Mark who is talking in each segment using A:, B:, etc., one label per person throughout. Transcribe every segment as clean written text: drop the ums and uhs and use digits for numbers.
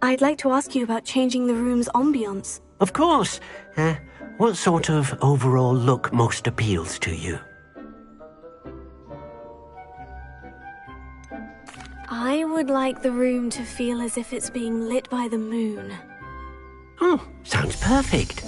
A: I'd like to ask you about changing the room's ambiance.
B: Of course. What sort of overall look most appeals to you?
A: I would like the room to feel as if it's being lit by the moon.
B: Oh, sounds perfect.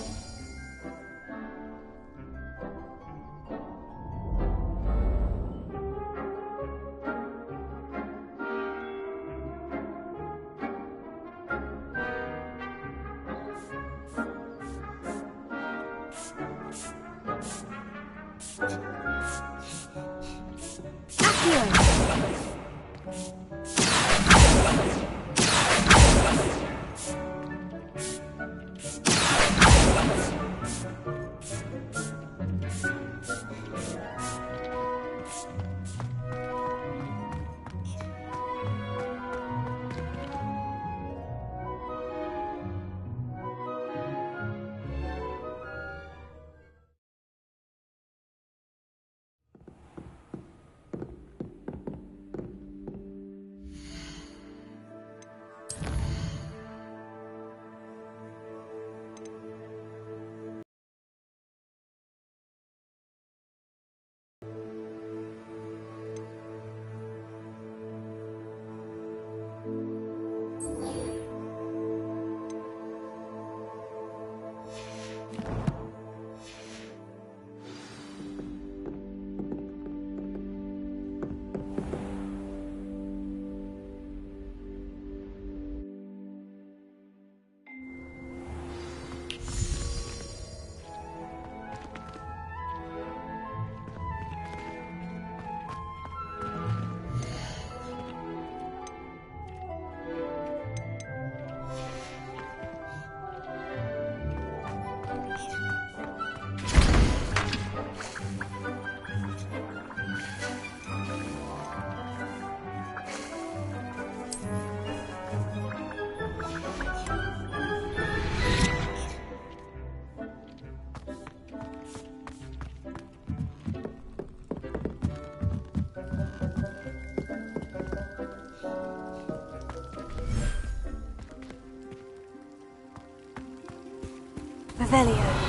A: Revelio.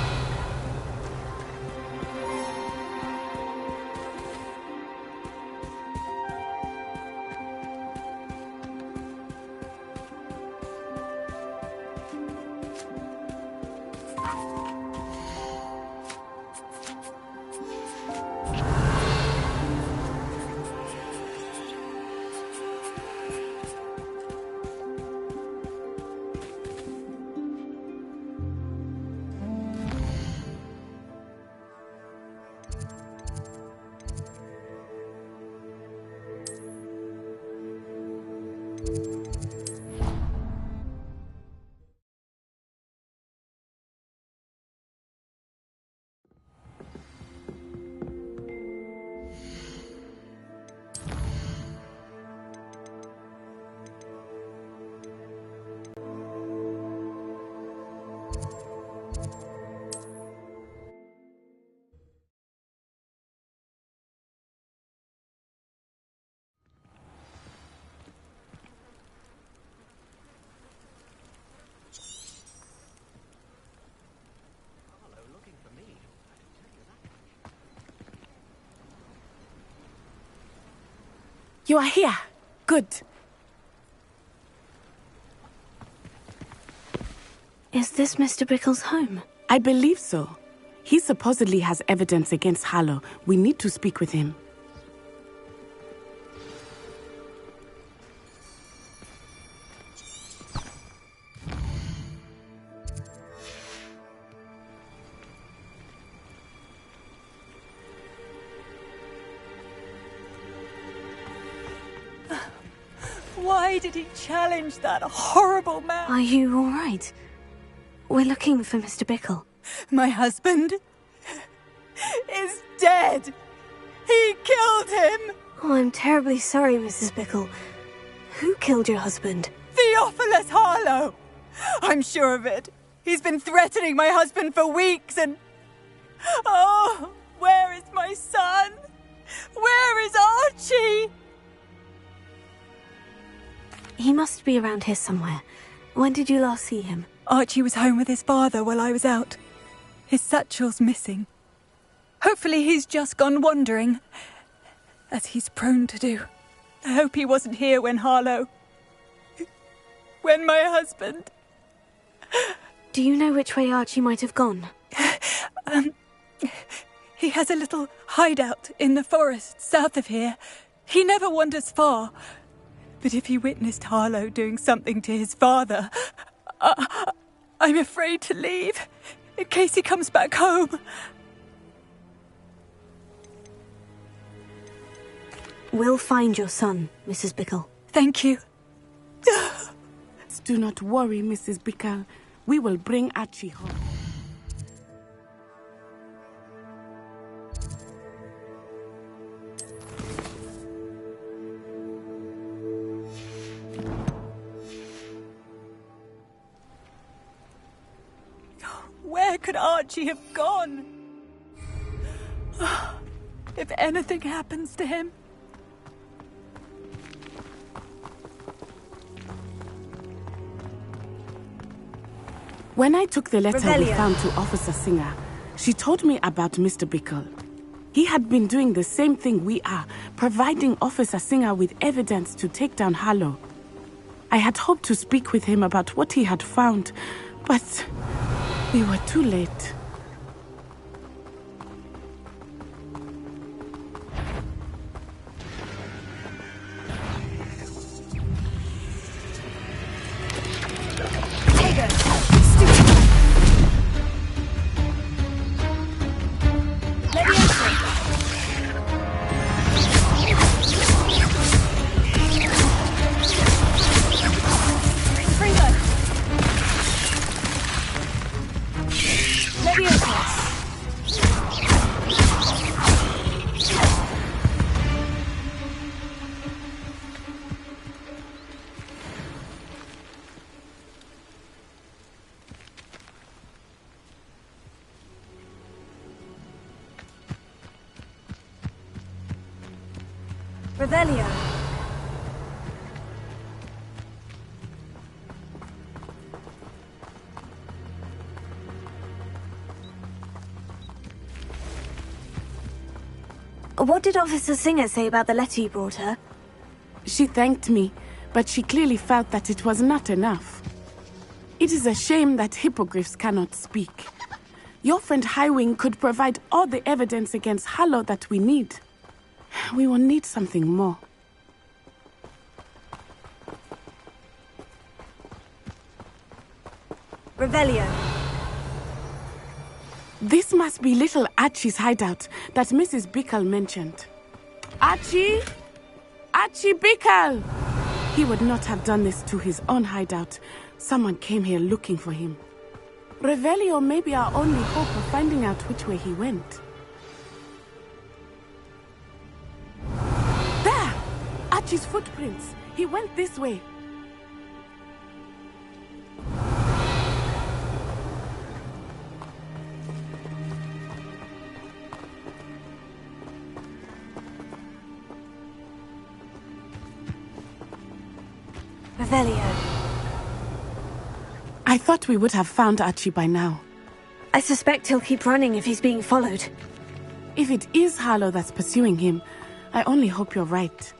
C: You are here. Good.
A: Is this Mr. Bickle's home?
C: I believe so. He supposedly has evidence against Harlow. We need to speak with him.
D: Why did he challenge that horrible man?
A: Are you all right? We're looking for Mr. Bickle.
D: My husband is dead. He killed him.
A: Oh, I'm terribly sorry, Mrs. Bickle. Who killed your husband?
D: Theophilus Harlow. I'm sure of it. He's been threatening my husband for weeks and... Oh, where is my son? Where is Archie?
A: He must be around here somewhere. When did you last see him?
D: Archie was home with his father while I was out. His satchel's missing. Hopefully he's just gone wandering, as he's prone to do. I hope he wasn't here when Harlow... when my husband...
A: Do you know which way Archie might have gone?
D: He has a little hideout in the forest south of here. He never wanders far. But if he witnessed Harlow doing something to his father, I'm afraid to leave, in case he comes back home.
A: We'll find your son, Mrs. Bickle.
D: Thank you.
C: Do not worry, Mrs. Bickle. We will bring Archie home.
D: Where could Archie have gone? If anything happens to him...
C: When I took the letter we
A: Rebellion.
C: found to Officer Singer, she told me about Mr. Bickle. He had been doing the same thing we are, providing Officer Singer with evidence to take down Harlow. I had hoped to speak with him about what he had found, but we were too late.
A: Revelio. What did Officer Singer say about the letter you brought her?
C: She thanked me, but she clearly felt that it was not enough. It is a shame that hippogriffs cannot speak. Your friend Highwing could provide all the evidence against Harlow that we need. We will need something more.
A: Revelio.
C: This must be little Archie's hideout that Mrs. Bickle mentioned. Archie? Archie Bickle! He would not have done this to his own hideout. Someone came here looking for him. Revelio may be our only hope of finding out which way he went. There! Archie's footprints. He went this way.
A: Revelio.
C: I thought we would have found Archie by now.
A: I suspect he'll keep running if he's being followed.
C: If it is Harlow that's pursuing him, I only hope you're right.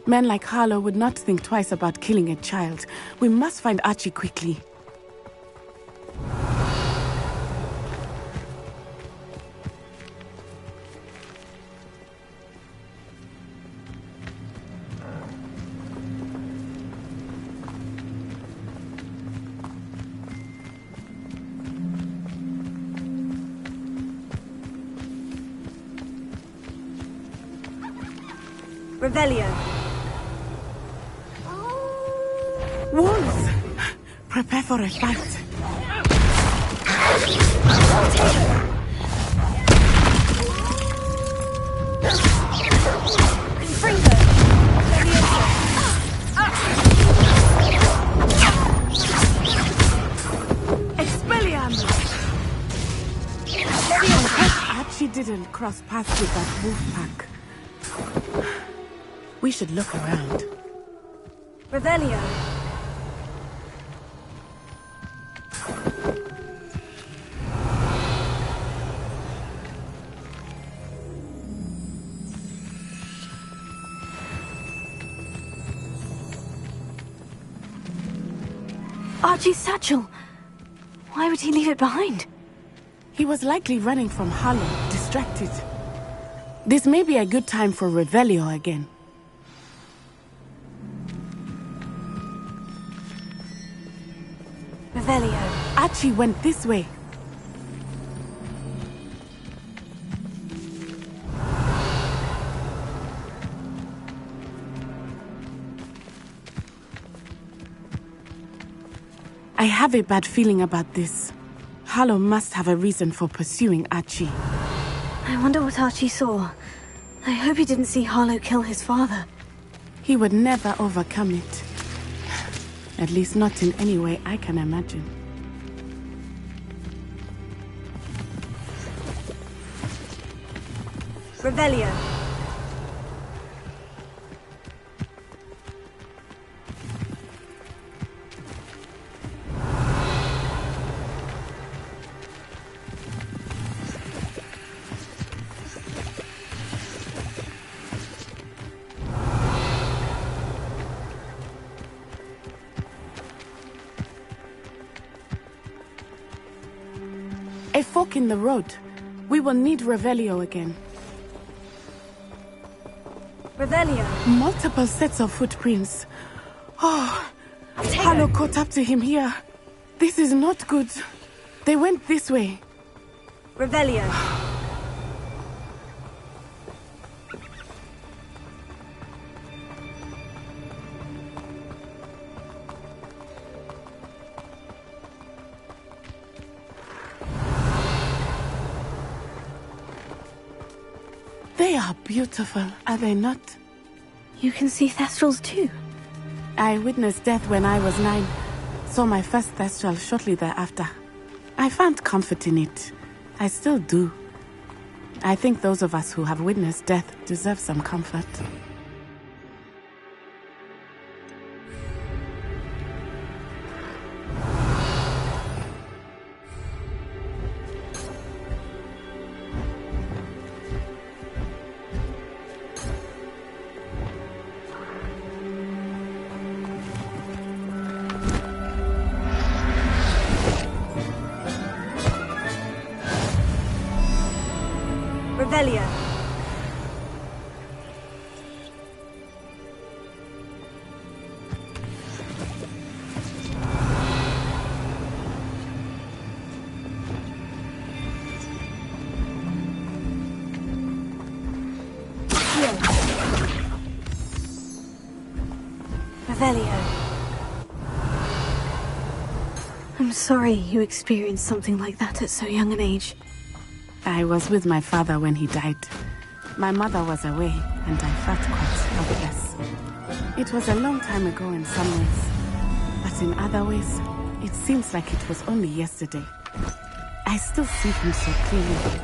C: Men like Harlow would not think twice about killing a child. We must find Archie quickly.
A: Revelio.
C: Wolves! Prepare for a fight. Expelliarmus! Archie didn't cross paths with that wolf pack. We should look around.
A: Revelio. Archie's satchel. Why would he leave it behind?
C: He was likely running from Harlow, distracted. This may be a good time for Revelio again.
A: Revelio.
C: Archie went this way. I have a bad feeling about this. Harlow must have a reason for pursuing Archie.
A: I wonder what Archie saw. I hope he didn't see Harlow kill his father.
C: He would never overcome it. At least not in any way I can imagine.
A: Revelio.
C: A fork in the road. We will need Revelio again.
A: Revelio.
C: Multiple sets of footprints. Oh, Harlow caught up to him here. This is not good. They went this way.
A: Revelio.
C: They are beautiful, are they not?
A: You can see Thestrals too.
C: I witnessed death when I was 9. Saw my first Thestral shortly thereafter. I found comfort in it. I still do. I think those of us who have witnessed death deserve some comfort.
A: Revelio. Revelio. I'm sorry you experienced something like that at so young an age.
C: I was with my father when he died. My mother was away, and I felt quite helpless. It was a long time ago in some ways, but in other ways, it seems like it was only yesterday. I still see him so clearly.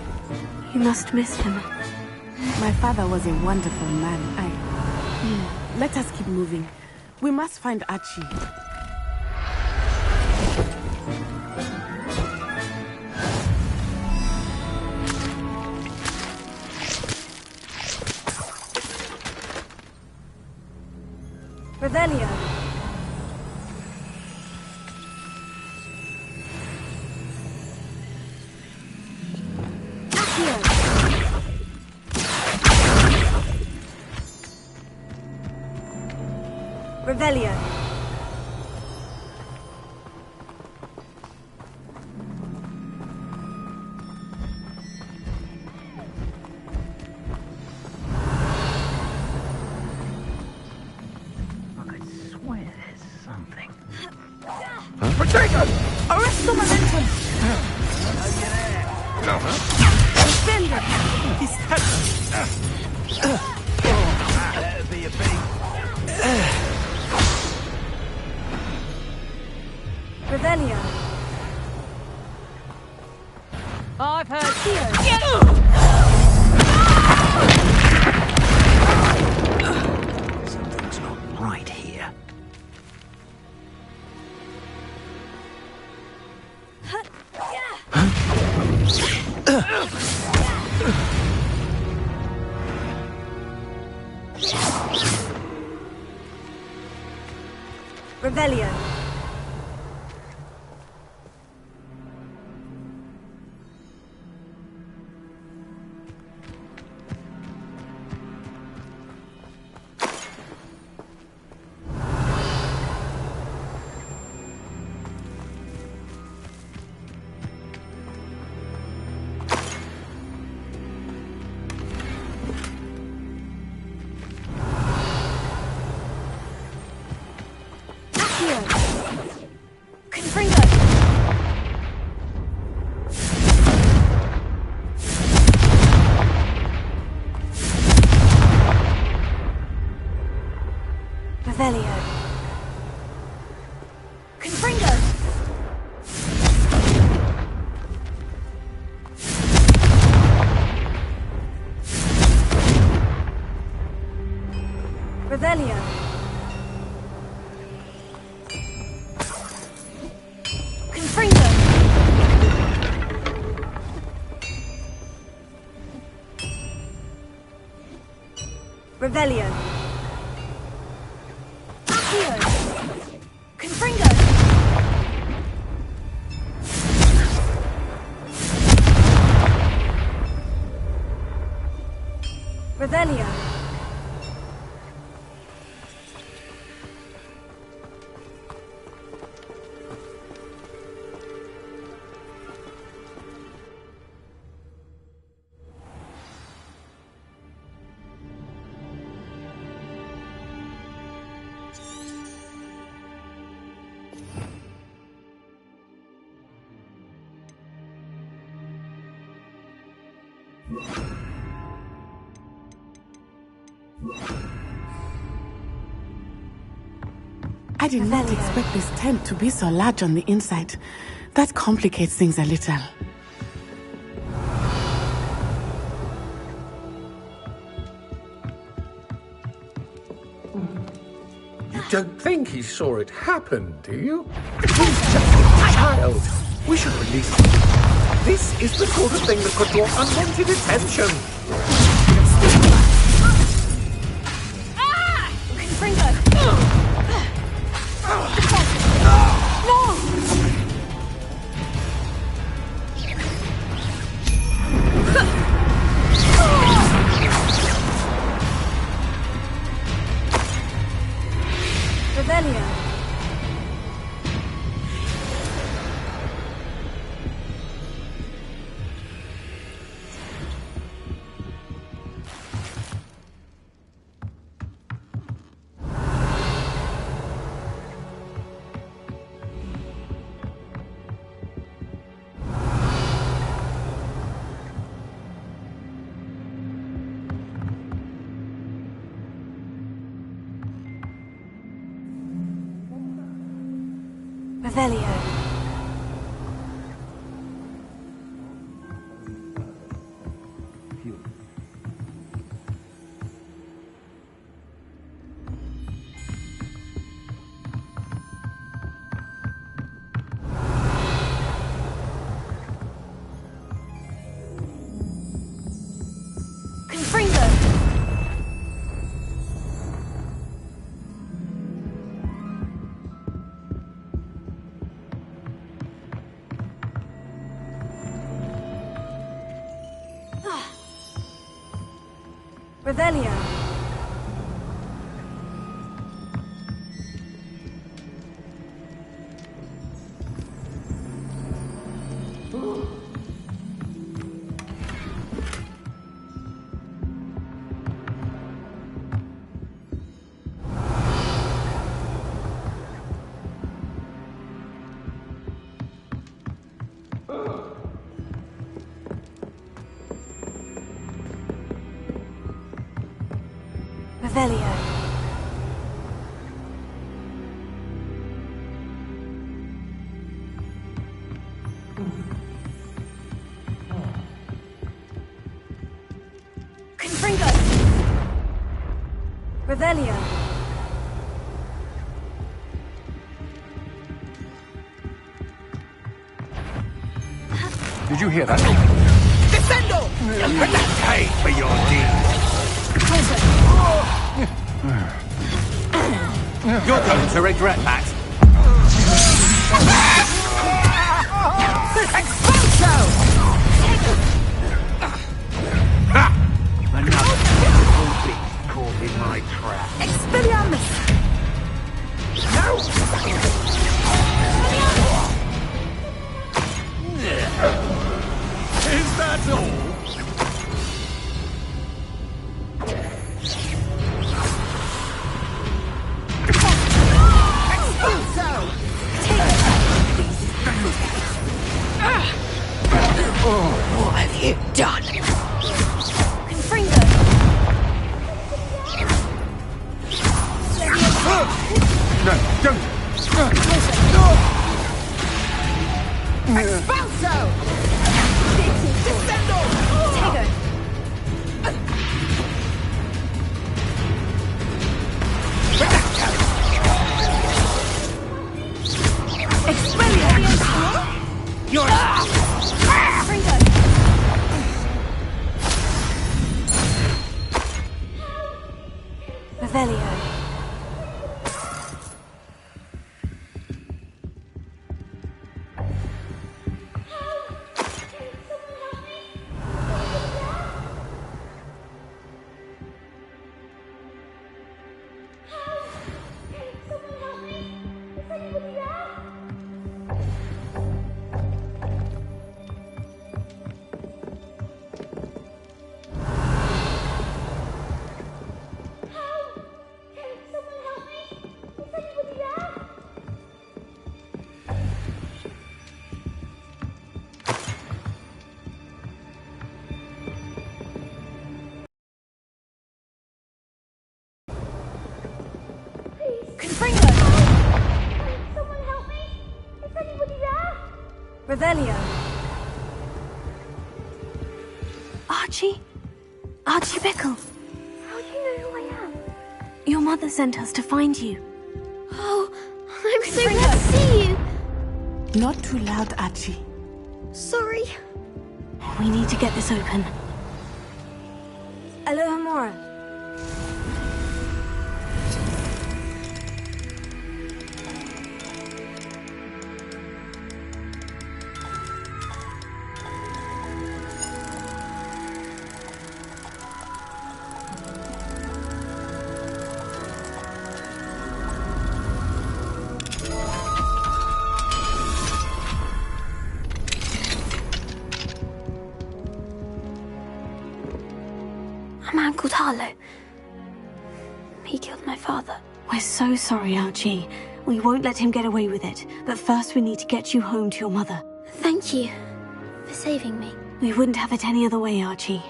A: You must miss him.
C: My father was a wonderful man. Let us keep moving. We must find Archie.
A: Revelio. Revelio.
C: Arrest the momentum! Defend it!
E: That'd be a beat.
A: Revelio.
D: I've heard
B: Something's not right here.
A: Revelio. Confringo! Revelio. Confringo! Revelio. Confringo. Revelio. Accio. Confringo. Revelio.
C: I did not expect this tent to be so large on the inside. That complicates things a little.
F: You don't think he saw it happen, do you? He's just a child. We should release him. This is the sort of thing that could draw unwanted attention.
A: Confringo. Revelio. Revelio. Confringo. Revelio. Revelio. Confringo. Revelio.
F: Did you hear that? Descendo! Pay for your deeds. You're going to regret that. Expulso! Another beautiful beast caught in my trap.
C: Expelliarmus!
F: Is that all?
G: Expulso! Descendo! Tego! Expelliarmus!
E: You're...
G: Fringo!
A: Revelio. Revelio. Archie? Archie Bickle.
H: How do you know who I am?
A: Your mother sent us to find you.
H: Oh, I'm so glad to see you.
C: Not too loud, Archie.
H: Sorry.
A: We need to get this open. Alohomora.
H: A man called Harlow. He killed my father.
A: We're so sorry, Archie. We won't let him get away with it. But first we need to get you home to your mother.
H: Thank you for saving me.
A: We wouldn't have it any other way, Archie.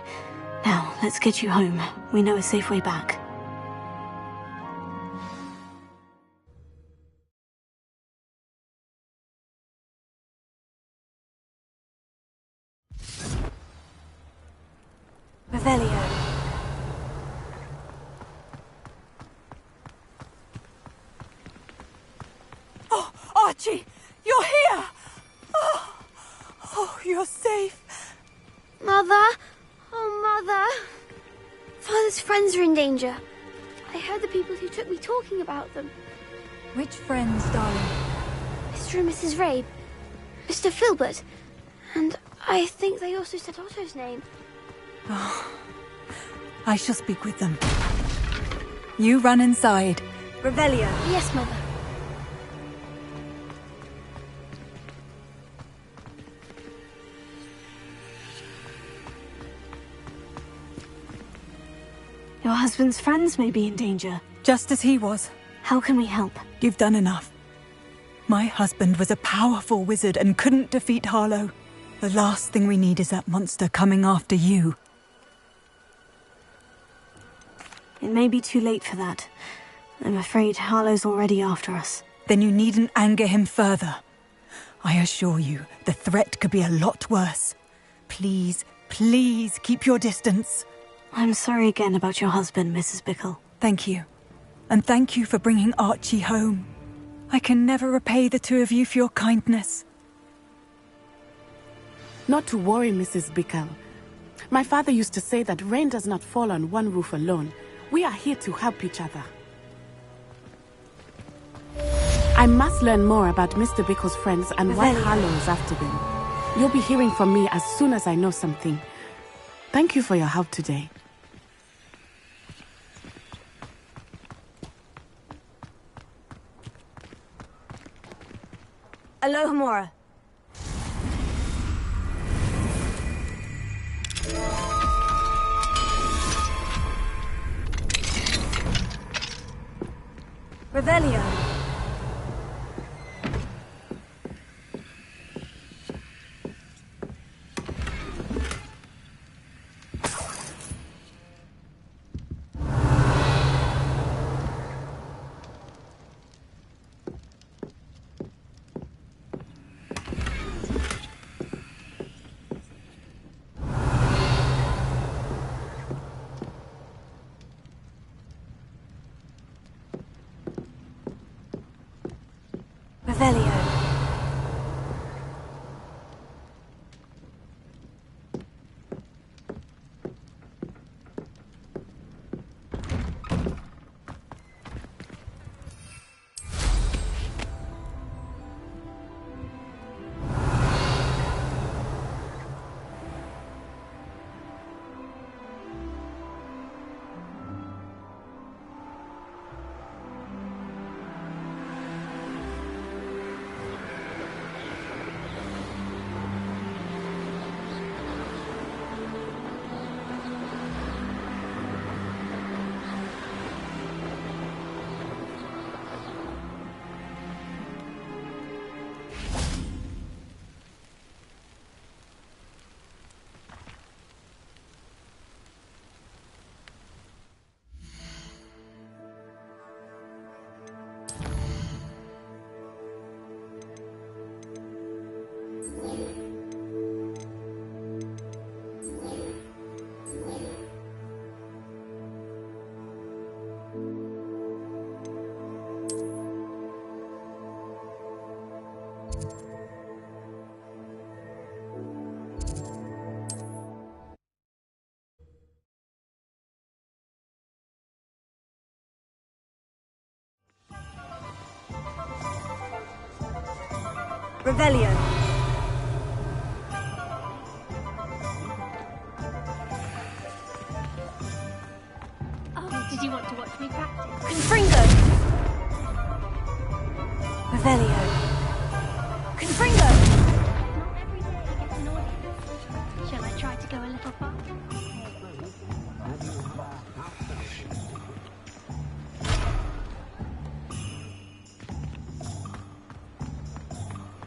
A: Now, let's get you home. We know a safe way back. Revelio.
D: Oh, Archie! You're here! Oh, you're safe.
H: Mother! Oh, Mother! Father's friends are in danger. I heard the people who took me talking about them.
D: Which friends, darling?
H: Mr. and Mrs. Rabe, Mr. Filbert, and I think they also said Otto's name.
D: Oh, I shall speak with them. You run inside.
A: Revelio.
H: Yes, Mother.
A: Your husband's friends may be in danger.
D: Just as he was.
A: How can we help?
D: You've done enough. My husband was a powerful wizard and couldn't defeat Harlow. The last thing we need is that monster coming after you.
A: It may be too late for that. I'm afraid Harlow's already after us.
D: Then you needn't anger him further. I assure you, the threat could be a lot worse. Please, please keep your distance.
A: I'm sorry again about your husband, Mrs. Bickle.
D: Thank you. And thank you for bringing Archie home. I can never repay the two of you for your kindness.
C: Not to worry, Mrs. Bickle. My father used to say that rain does not fall on one roof alone. We are here to help each other. I must learn more about Mr. Bickle's friends and why Harlow is after them. You'll be hearing from me as soon as I know something. Thank you for your help today.
A: Alohomora. Revelio. Revelio. Revelio.
H: Oh, did you want to watch me practice?
A: Confringo. Revelio. Confringo.
H: Not every day gets an audience. Shall I try to go a little far?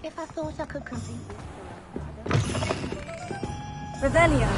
H: If I thought I could compete
A: Revelio.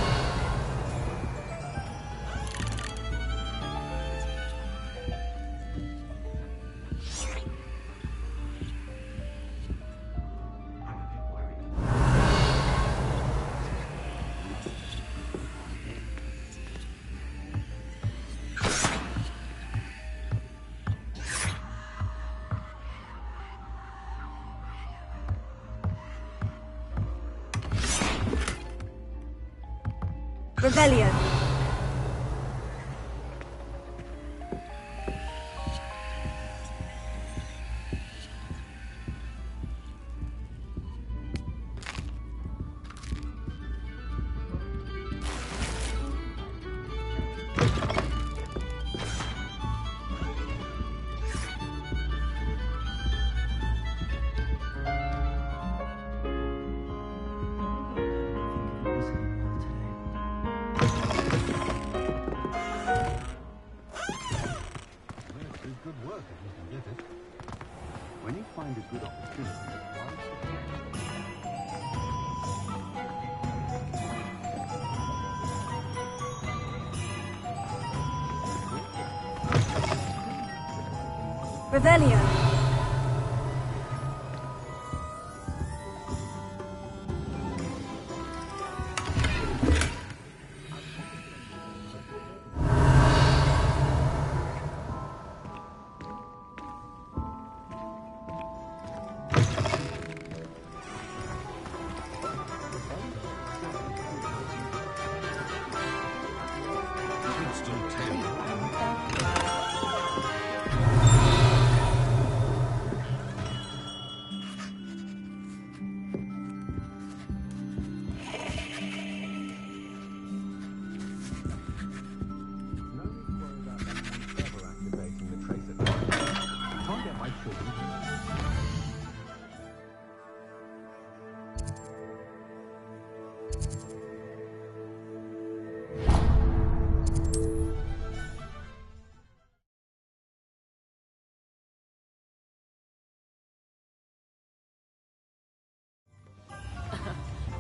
A: Revelio.
E: Good work if you can get it. When you find a good opportunity,
A: Revelio.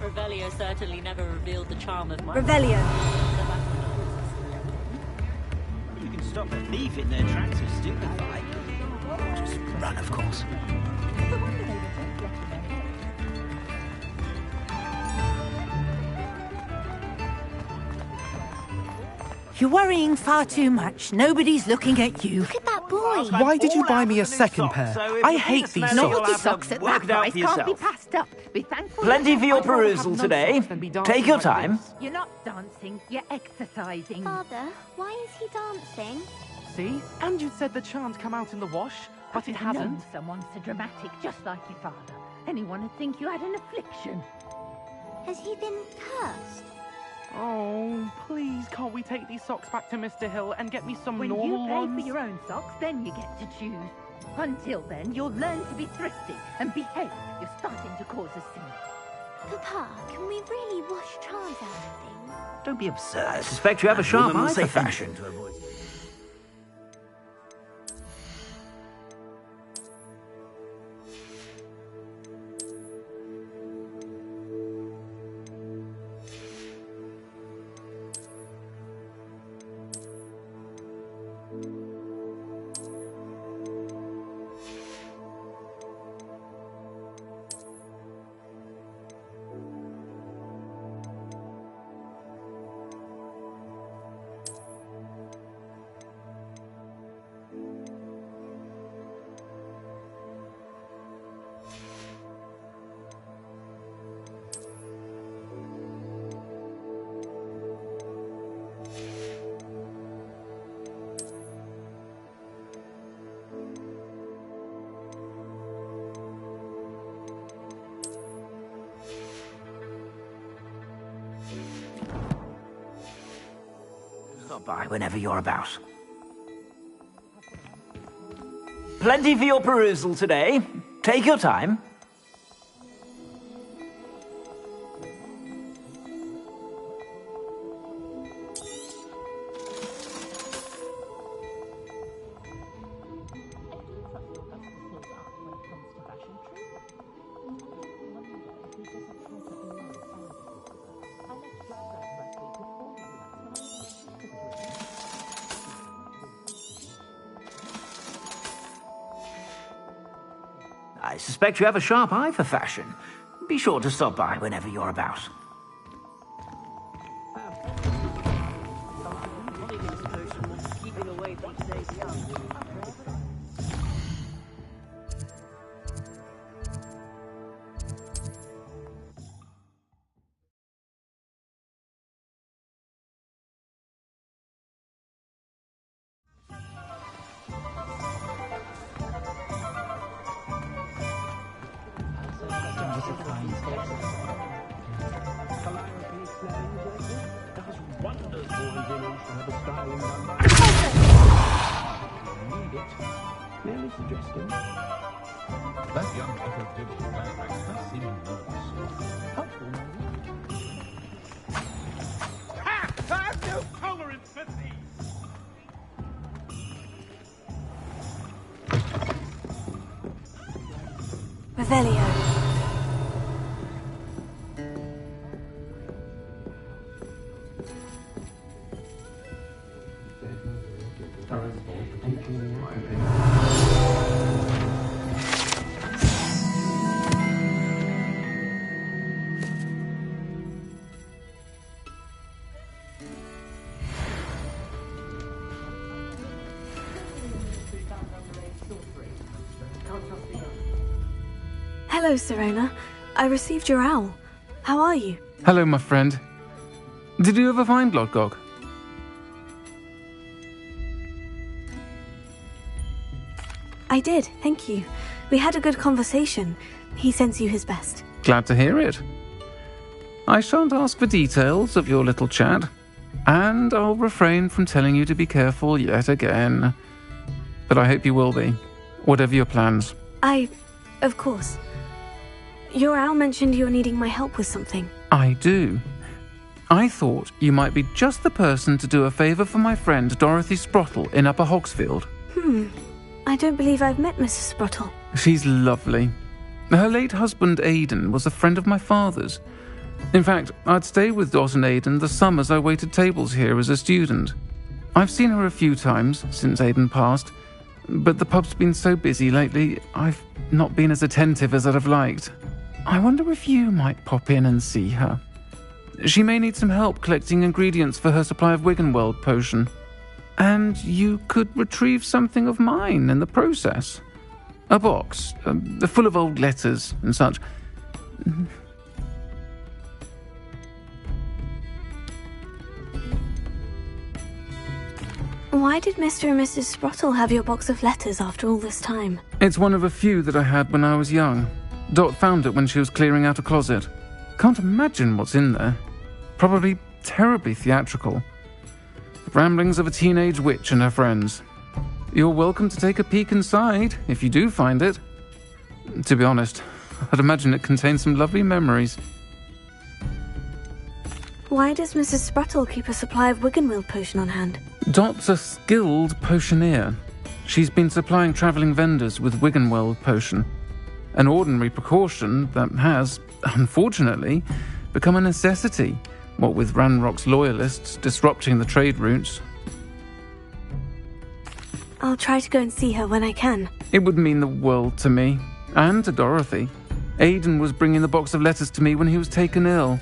I: Revelio certainly never revealed the charm of my...
A: Revelio.
J: You can stop a thief in their tracks and stupefy.
B: Just run, of course.
K: You're worrying far too much. Nobody's looking at you.
H: Look at that boy. annoyed.
K: Why did you buy me a second pair? I hate these
L: Naughty
K: socks.
L: socks at that price can't be passed up. Be thankful.
M: Plenty for your perusal today. Take your time.
L: You're not dancing, you're exercising.
H: Father, why is he dancing?
N: See? And you said the chant come out in the wash, but it hasn't.
L: Known someone so dramatic, just like your father. Anyone would think you had an affliction.
H: Has he been cursed?
N: Oh, please, can't we take these socks back to Mr. Hill and get me some
L: When
N: normal
L: you pay
N: ones?
L: for your own socks, then you get to choose. Until then, you'll learn to be thrifty and behave. You're starting to cause a scene.
H: Papa, can we really wash charms out of things?
M: Don't be absurd. I suspect you have a sharp eye for fashion. Stop by whenever you're about. Plenty for your perusal today. Take your time. I suspect you have a sharp eye for fashion. Be sure to stop by whenever you're about.
E: Merely suggesting. That young unpredictable dialect does seem nervous. Helpful, maybe?
F: Ha! I have no tolerance for thieves!
A: Revelio. Hello, Serena. I received your owl. How are you?
O: Hello, my friend. Did you ever find Lodgog?
A: I did, thank you. We had a good conversation. He sends you his best.
O: Glad to hear it. I shan't ask for details of your little chat, and I'll refrain from telling you to be careful yet again. But I hope you will be, whatever your plans.
A: Of course. Your owl mentioned you're needing my help with something.
O: I do. I thought you might be just the person to do a favour for my friend Dorothy Sprottle in Upper Hogsfield.
A: I don't believe I've met Mrs. Sprottle.
O: She's lovely. Her late husband Aidan was a friend of my father's. In fact, I'd stay with Dot and Aidan the summers I waited tables here as a student. I've seen her a few times since Aidan passed, but the pub's been so busy lately, I've not been as attentive as I'd have liked. I wonder if you might pop in and see her. She may need some help collecting ingredients for her supply of Wiggenweld potion. And you could retrieve something of mine in the process. A box, full of old letters and such.
A: Why did Mr. and Mrs. Sprottle have your box of letters after all this time?
O: It's one of a few that I had when I was young. Dot found it when she was clearing out a closet. Can't imagine what's in there. Probably terribly theatrical. The ramblings of a teenage witch and her friends. You're welcome to take a peek inside, if you do find it. To be honest, I'd imagine it contains some lovely memories.
A: Why does Mrs. Sprottle keep a supply of Wiggenwild potion on hand?
O: Dot's a skilled potioneer. She's been supplying travelling vendors with Wiggenwild potion. An ordinary precaution that has, unfortunately, become a necessity, what with Ranrock's loyalists disrupting the trade routes.
A: I'll try to go and see her when I can.
O: It would mean the world to me, and to Dorothy. Aidan was bringing the box of letters to me when he was taken ill.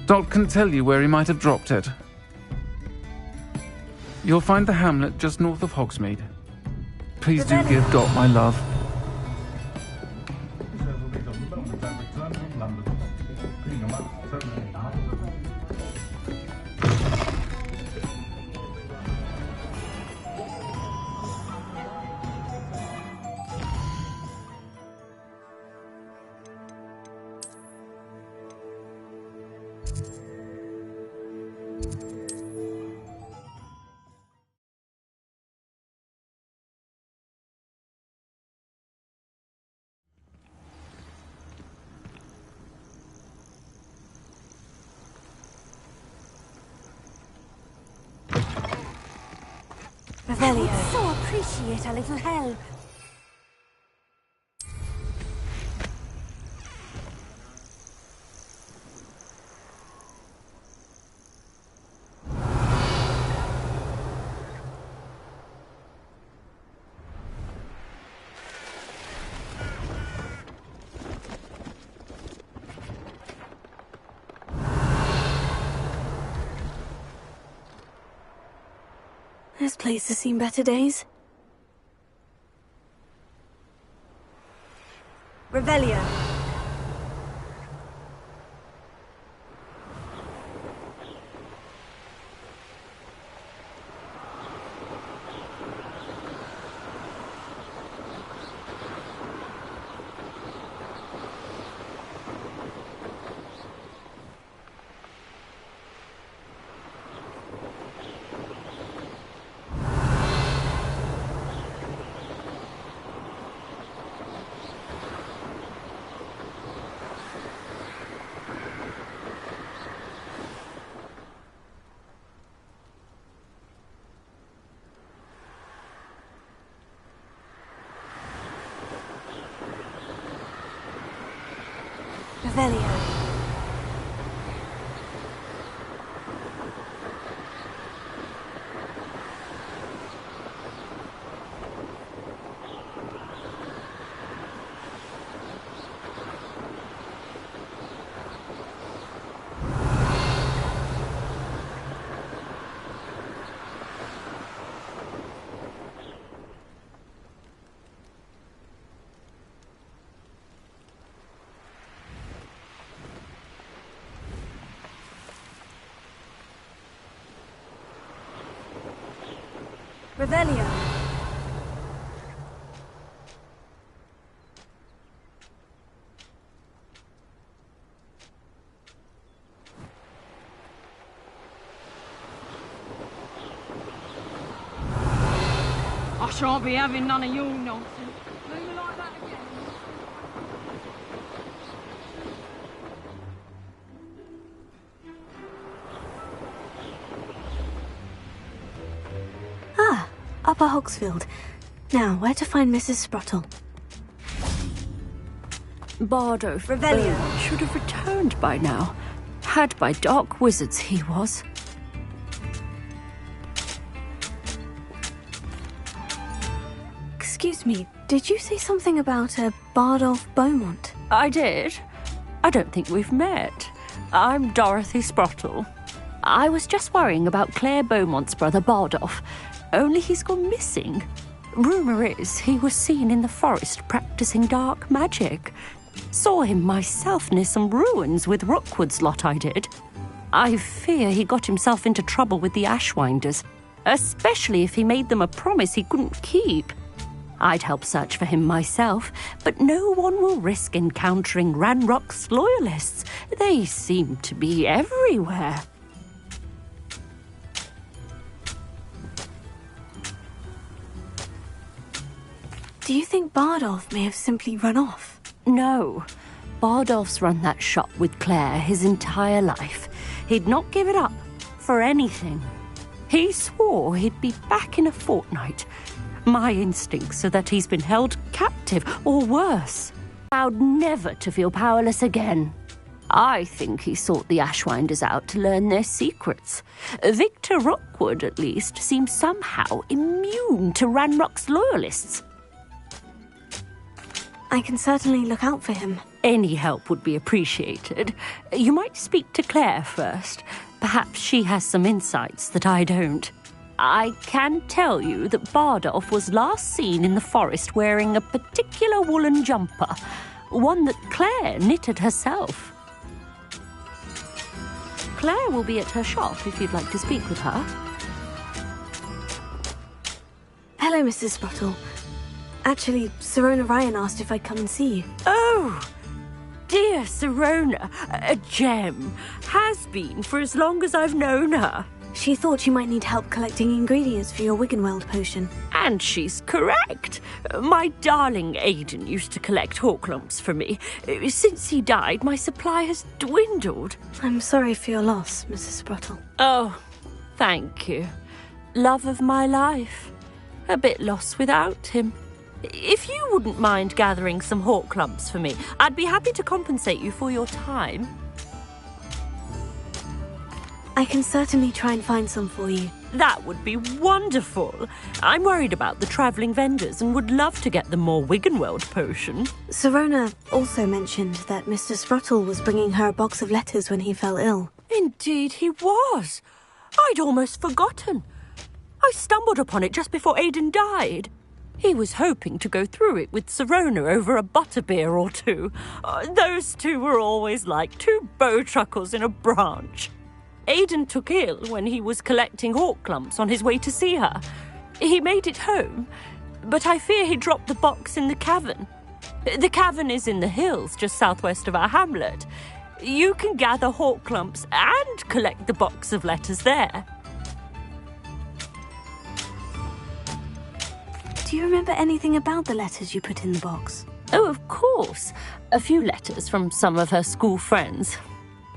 O: Dot can tell you where he might have dropped it. You'll find the hamlet just north of Hogsmeade. Please do give Dot my love.
A: I would
G: so appreciate a little help.
A: This place has seen better days. Revelio. Revelio. Revelio.
P: I shan't be having none of your nonsense. Leave me like that again.
A: Upper Hogsfield. Now, where to find Mrs. Sprottle?
Q: Bardo Revelio should have returned by now. Had by dark wizards he was.
A: Excuse me, did you say something about a Bardolph Beaumont?
Q: I did. I don't think we've met. I'm Dorothy Sprottle. I was just worrying about Claire Beaumont's brother Bardolph. only he's gone missing. Rumour is he was seen in the forest practicing dark magic. Saw him myself near some ruins with Rookwood's lot I did. I fear he got himself into trouble with the Ashwinders, especially if he made them a promise he couldn't keep. I'd help search for him myself, but no one will risk encountering Ranrock's loyalists. They seem to be everywhere.
A: Do you think Bardolph may have simply run off?
Q: No. Bardolph's run that shop with Claire his entire life. He'd not give it up for anything. He swore he'd be back in a fortnight. My instincts are that he's been held captive, or worse, vowed never to feel powerless again. I think he sought the Ashwinders out to learn their secrets. Victor Rookwood, at least, seems somehow immune to Ranrock's loyalists.
A: I can certainly look out for him.
Q: Any help would be appreciated. You might speak to Claire first. Perhaps she has some insights that I don't. I can tell you that Bardolph was last seen in the forest wearing a particular woolen jumper, one that Claire knitted herself. Claire will be at her shop if you'd like to speak with her.
A: Hello, Mrs. Sprottle. Actually, Sirona Ryan asked if I'd come and see you.
Q: Oh, dear Sirona, a gem. Has been for as long as I've known her.
A: She thought you might need help collecting ingredients for your Wiggenweld potion.
Q: And she's correct. My darling Aidan used to collect hawk lumps for me. Since he died, my supply has dwindled.
A: I'm sorry for your loss, Mrs. Sprottle.
Q: Oh, thank you. Love of my life. A bit lost without him. If you wouldn't mind gathering some hawk lumps for me, I'd be happy to compensate you for your time.
A: I can certainly try and find some for you.
Q: That would be wonderful. I'm worried about the travelling vendors and would love to get them more Wiggenweld potion.
A: Sirona also mentioned that Mr. Sprottle was bringing her a box of letters when he fell ill.
Q: Indeed he was. I'd almost forgotten. I stumbled upon it just before Aidan died. He was hoping to go through it with Sirona over a butterbeer or two. Those two were always like two bowtruckles in a branch. Aidan took ill when he was collecting hawk lumps on his way to see her. He made it home, but I fear he dropped the box in the cavern. The cavern is in the hills just southwest of our hamlet. You can gather hawk lumps and collect the box of letters there.
A: Do you remember anything about the letters you put in the box?
Q: Oh, of course. A few letters from some of her school friends.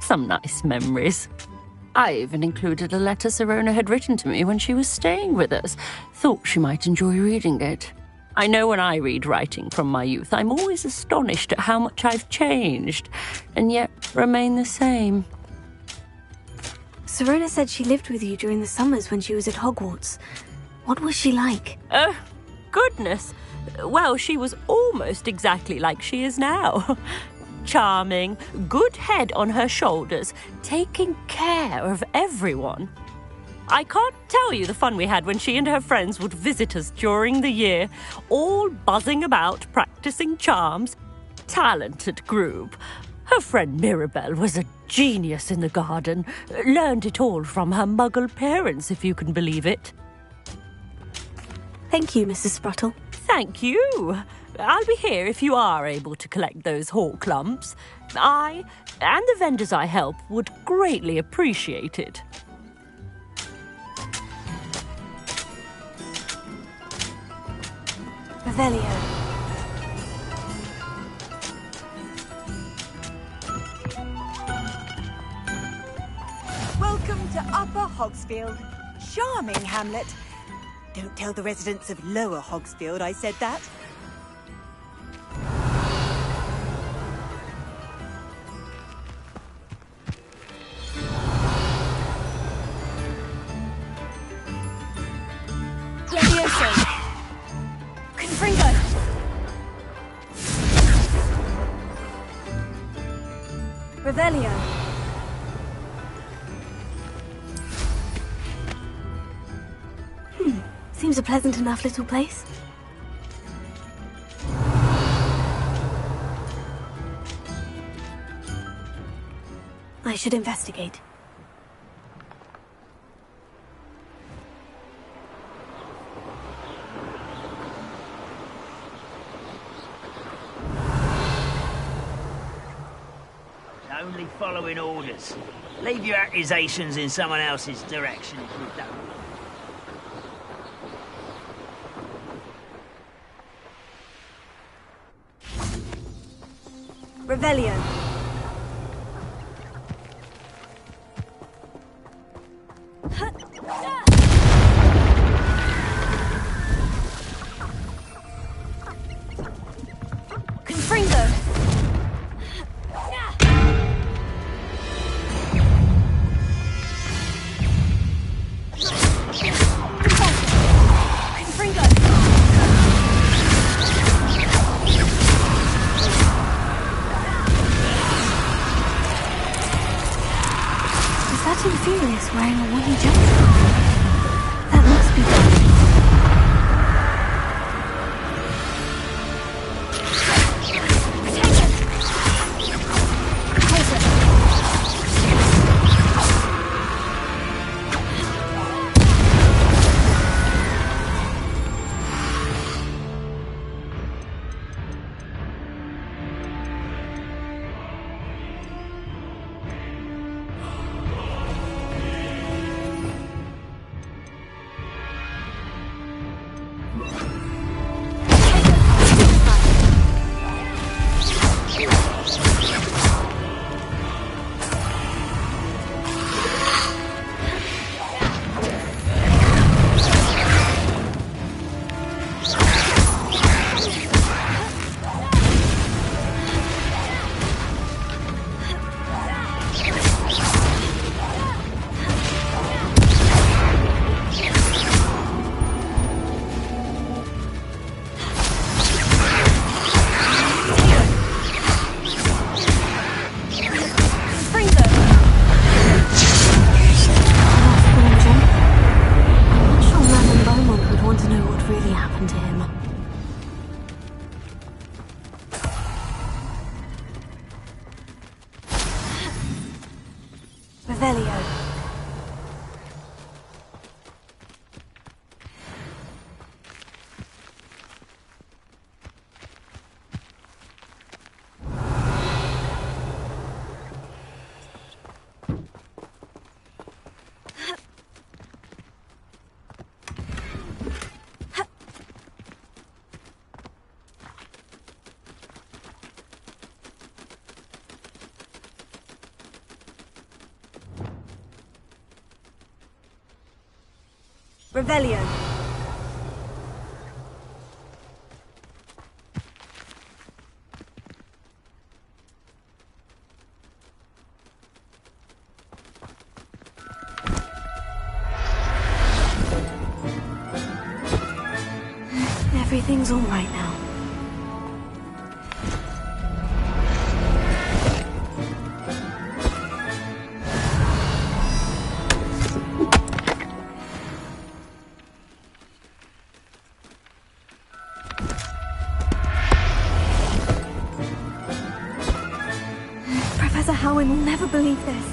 Q: Some nice memories. I even included a letter Sirona had written to me when she was staying with us. Thought she might enjoy reading it. I know when I read writing from my youth, I'm always astonished at how much I've changed, and yet remain the same.
A: Sirona said she lived with you during the summers when she was at Hogwarts. What was she like?
Q: Oh, goodness. Well, she was almost exactly like she is now. Charming, good head on her shoulders, taking care of everyone. I can't tell you the fun we had when she and her friends would visit us during the year, all buzzing about, practicing charms. Talented group. Her friend Mirabelle was a genius in the garden. Learned it all from her muggle parents, if you can believe it.
A: Thank you, Mrs. Sprottle.
Q: Thank you. I'll be here if you are able to collect those hawk lumps. I, and the vendors I help, would greatly appreciate it.
A: Revelio.
R: Welcome to Upper Hogsfield. Charming hamlet. Don't tell the residents of Lower Hogsfield I said that.
A: Revelio. seems a pleasant enough little place. I should investigate.
J: Only following orders. Leave your accusations in someone else's direction if you don't.
A: Revelio. Confringo. Furious wearing a wooden jumpsuit. That must be Revelio. Revelio. Everything's all right now. Professor Howin will never believe this.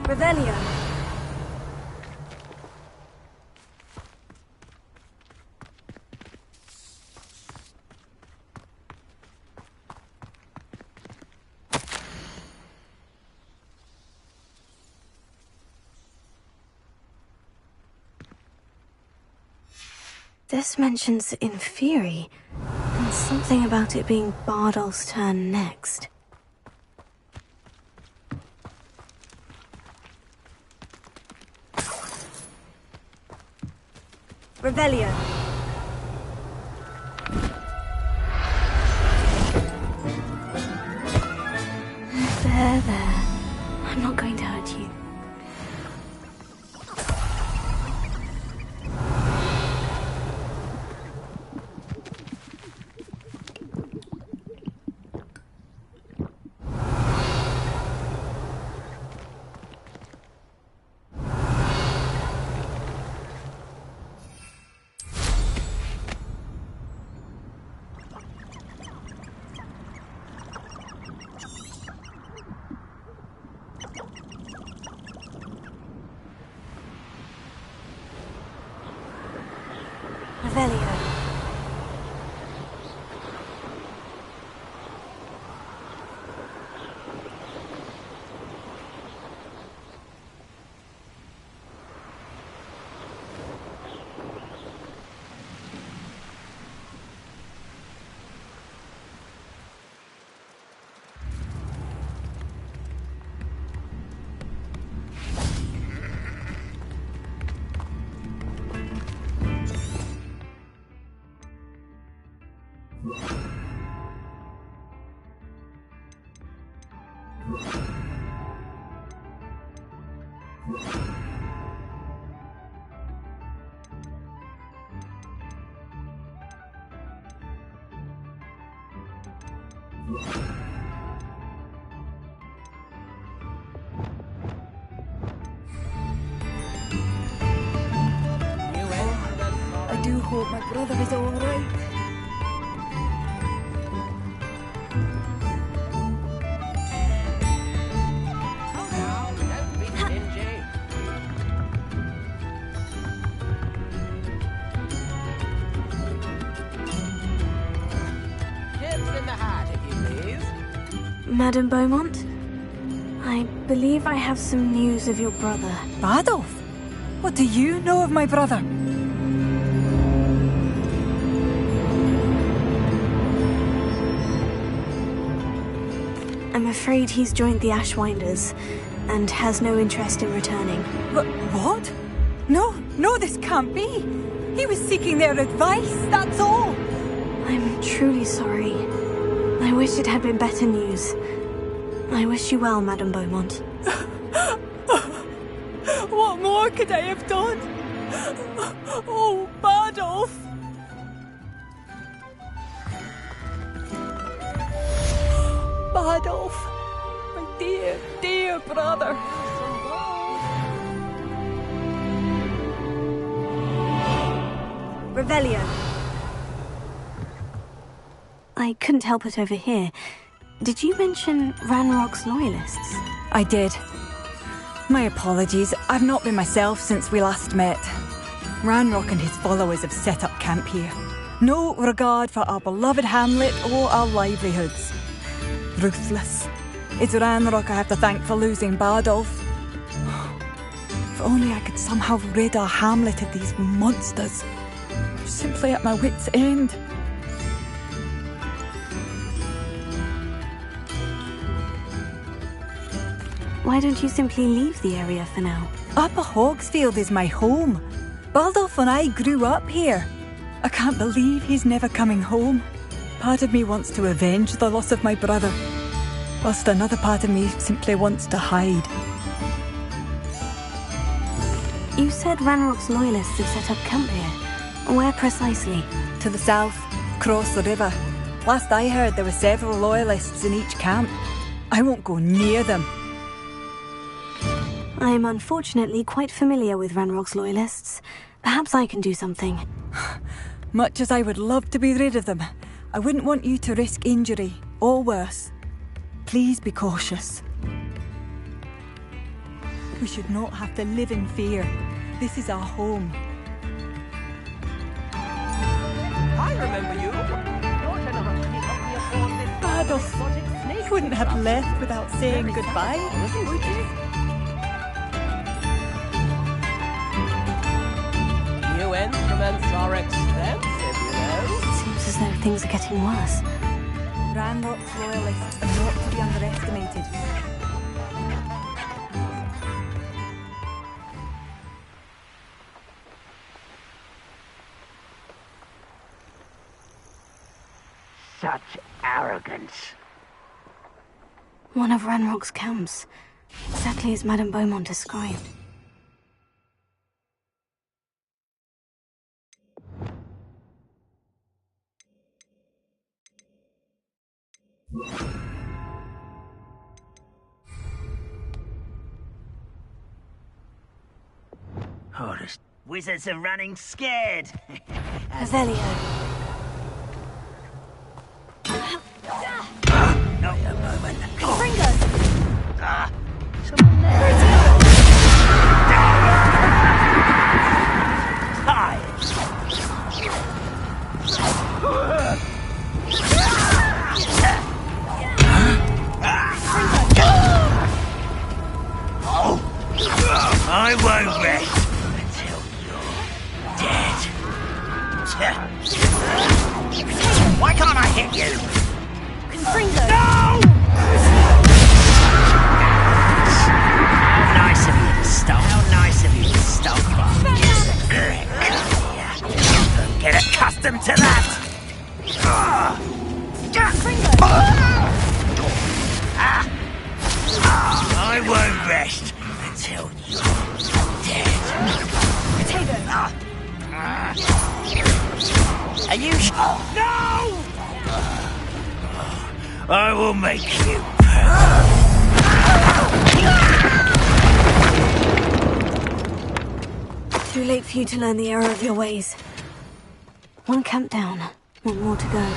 A: Revelio. This mentions Inferi, and something about it being Bardol's turn next. Revelio. There. I'm not going to hurt you. Revelio.
D: I do hope my brother is all right.
A: Madame Beaumont, I believe I have some news of your brother.
D: Adolf? What do you know of my brother?
A: I'm afraid he's joined the Ashwinders and has no interest in returning.
D: What? No, this can't be. He was seeking their advice, that's all.
A: I'm truly sorry. I wish it had been better news. I wish you well, Madame Beaumont.
D: What more could I have done? Oh, Adolf! Adolf, my dear, dear brother.
A: Revelio. I couldn't help but overhear. Did you mention Ranrock's loyalists?
D: I did. My apologies. I've not been myself since we last met. Ranrock and his followers have set up camp here. No regard for our beloved hamlet or our livelihoods. Ruthless. It's Ranrock I have to thank for losing Bardolph. If only I could somehow rid our hamlet of these monsters. I'm simply at my wit's end.
A: Why don't you simply leave the area for now?
D: Upper Hogsfield is my home. Baldolf and I grew up here. I can't believe he's never coming home. Part of me wants to avenge the loss of my brother, whilst another part of me simply wants to hide.
A: You said Ranrock's loyalists have set up camp here. Where precisely?
D: To the south, across the river. Last I heard, there were several loyalists in each camp. I won't go near them.
A: I am unfortunately quite familiar with Ranrock's loyalists. Perhaps I can do something.
D: Much as I would love to be rid of them, I wouldn't want you to risk injury, or worse. Please be cautious. We should not have to live in fear. This is our home.
S: I remember you.
D: Adolf, you wouldn't have left without saying goodbye, would you?
S: New instruments are expensive, you know.
A: Seems as though things are getting worse.
D: Ranrock's loyalists are not to be underestimated.
J: Such arrogance.
A: One of Ranrock's camps. Exactly as Madame Beaumont described.
J: Oh, the wizards are running scared.
A: Revelio.
J: Not a moment.
A: Fringo!
J: Someone there. Die! I won't rest until you're dead. Why can't I hit you?
H: Confringo!
J: No! How nice of you to stop. How nice of you to stop. Get accustomed to that. I won't rest until you're dead. Are you No! I will make you.
A: Too late for you to learn the error of your ways. One camp down, one more to go.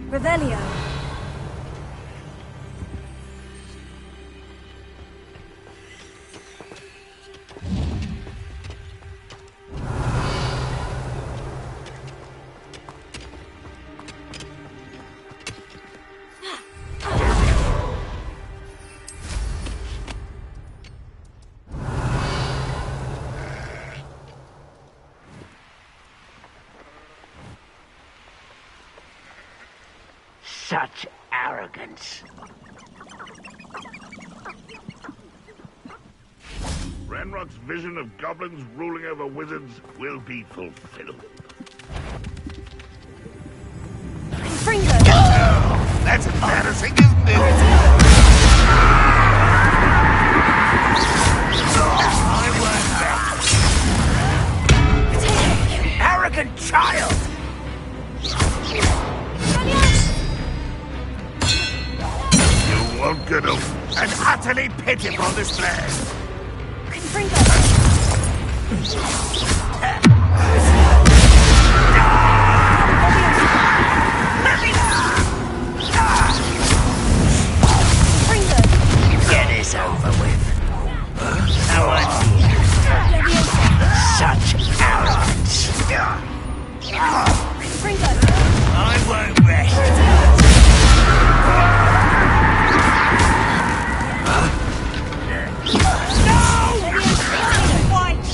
A: Revelio.
J: Such arrogance.
T: Ranrock's vision of goblins ruling over wizards will be fulfilled.
H: Confringo!
T: Oh, that's embarrassing, isn't it?
J: You arrogant child!
T: Won't get up. An utterly pitiful display.
H: Confringo!
J: Get this over with. No one's here. Such arrogance. I won't rest.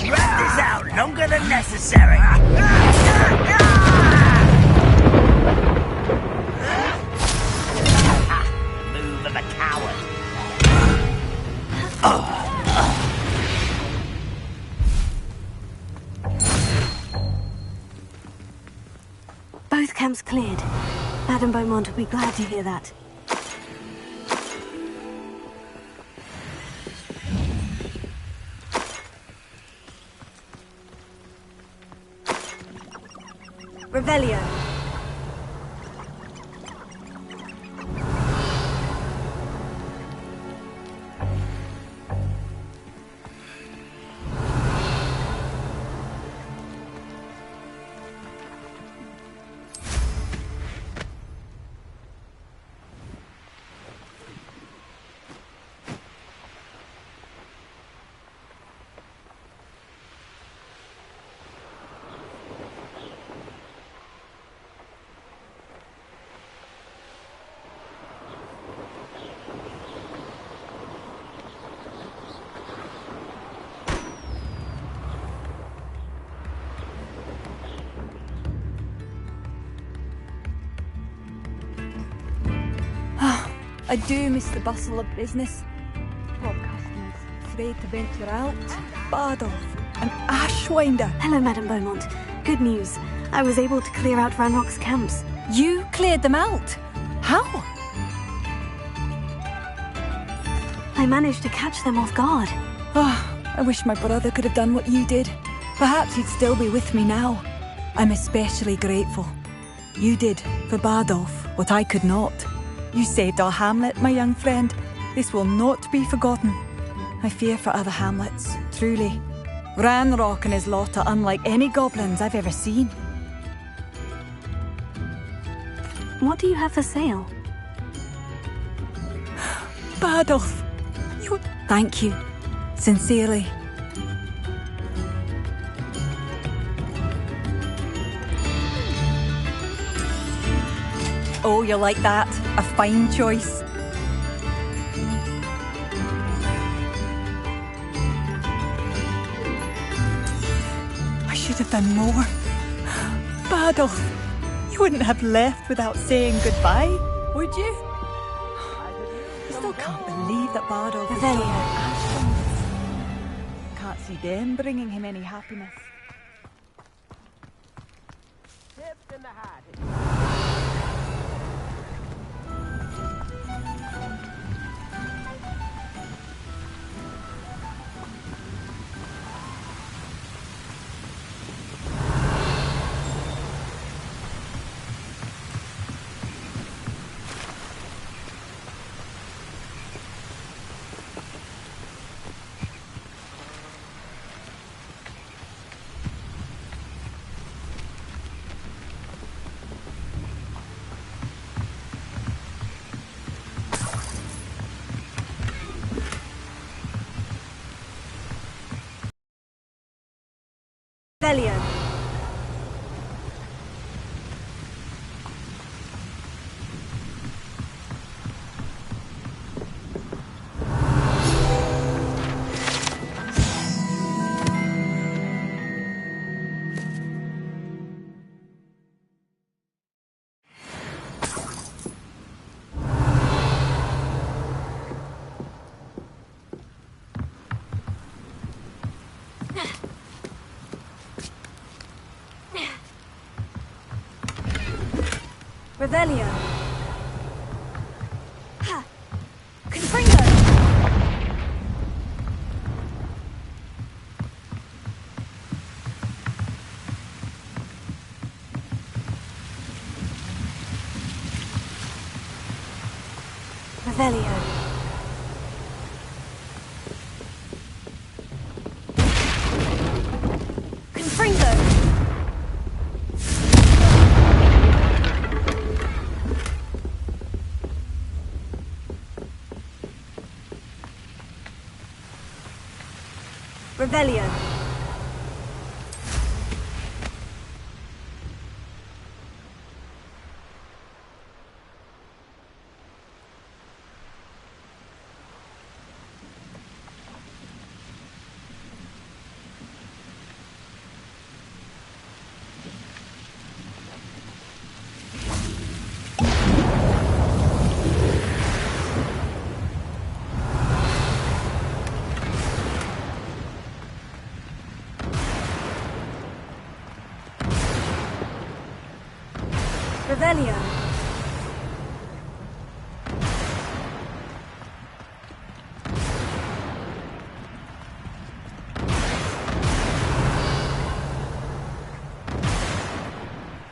J: Drag this out longer than necessary. Move of a coward.
A: Both camps cleared. Madame Beaumont will be glad to hear that. Revelio.
D: I do miss the bustle of business. Poor customers, afraid to venture out. Bardolph, an Ashwinder.
A: Hello, Madame Beaumont. Good news. I was able to clear out Ranrock's camps.
D: You cleared them out? How?
A: I managed to catch them off guard.
D: I wish my brother could have done what you did. Perhaps he'd still be with me now. I'm especially grateful. You did, for Bardolph, what I could not. You saved our hamlet, my young friend. This will not be forgotten. I fear for other hamlets, truly. Ranrock and his lot are unlike any goblins I've ever seen.
A: What do you have for sale?
D: Bardolph, you... Thank you. Sincerely. Oh, you like that? A fine choice. I should have done more. Bardolph, you wouldn't have left without saying goodbye, would you? I still can't believe that Bardolph is going to Ashton's. Can't see them bringing him any happiness.
S: Tips in the hat.
A: Revelio. Revelio. Ha! Confringo! Revelio. Confringo! Revelio. Revelio.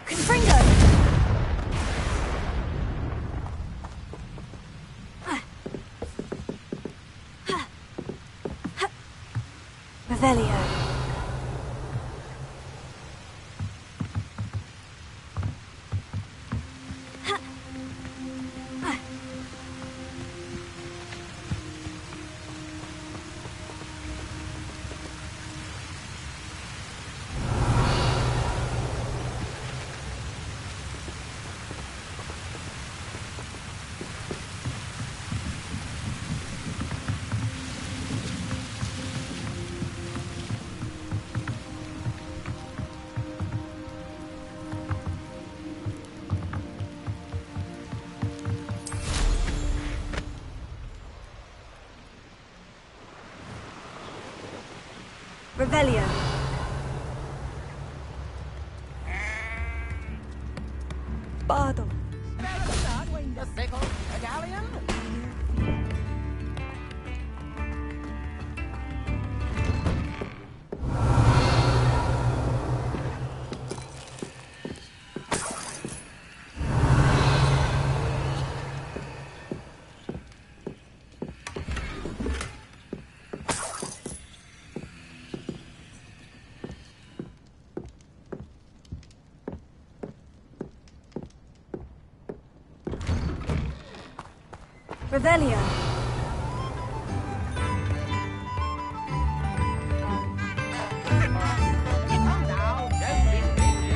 A: Confringo. Revelio. Revelio. Bardolph.
S: The sickle, a galleon.
A: Revelio.
S: Come now, don't be stingy.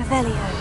A: Revelio.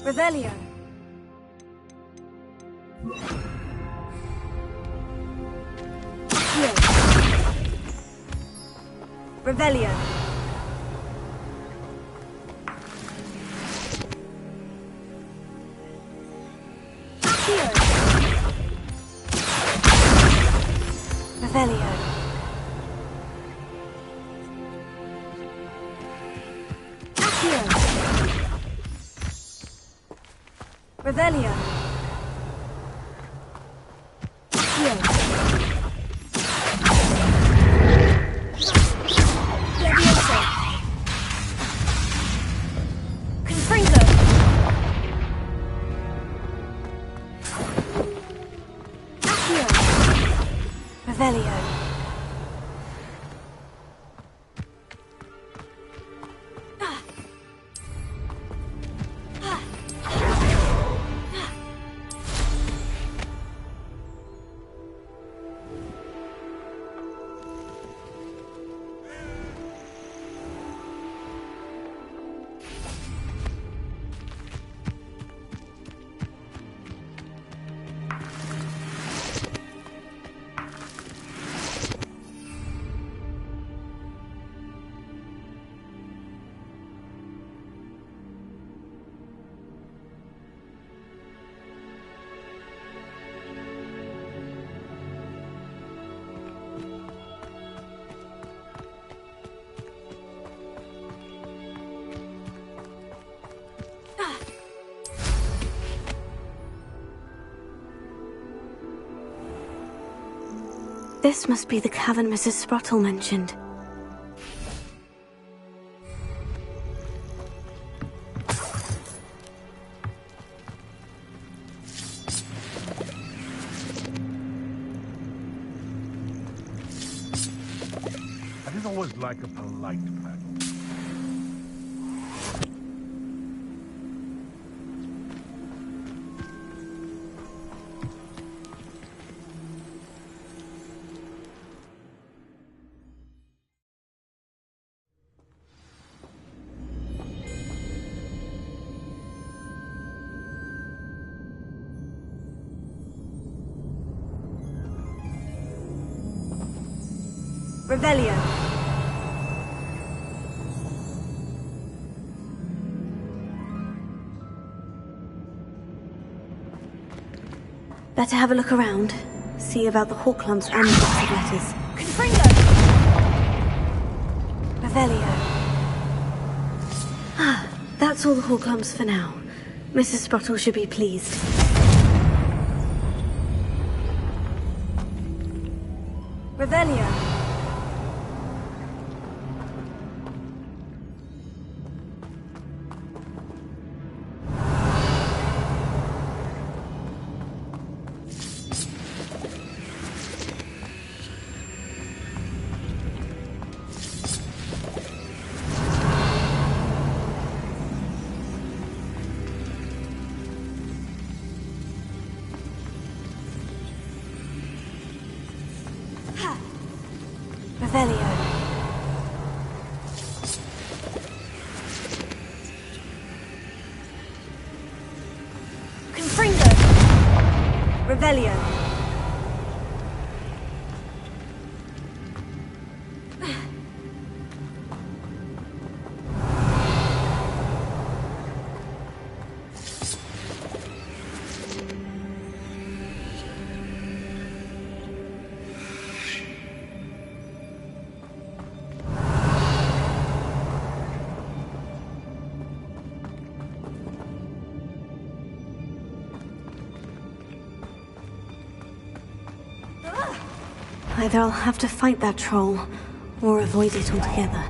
A: Revelio. Here. Revelio. Here. Revelio. Here. Revelio. Here. Levioso. Confringo. Accio. Revelio. This must be the cavern Mrs. Sprottle mentioned.
T: I didn't always like a polite battle.
A: Revelio. Better have a look around. See about the Hawklumps and the box of letters. Confringo! Revelio. Ah, that's all the Hawklumps for now. Mrs. Sprottle should be pleased. Revelio. Revelio. Confringo. Revelio. Either I'll have to fight that troll, or avoid it altogether.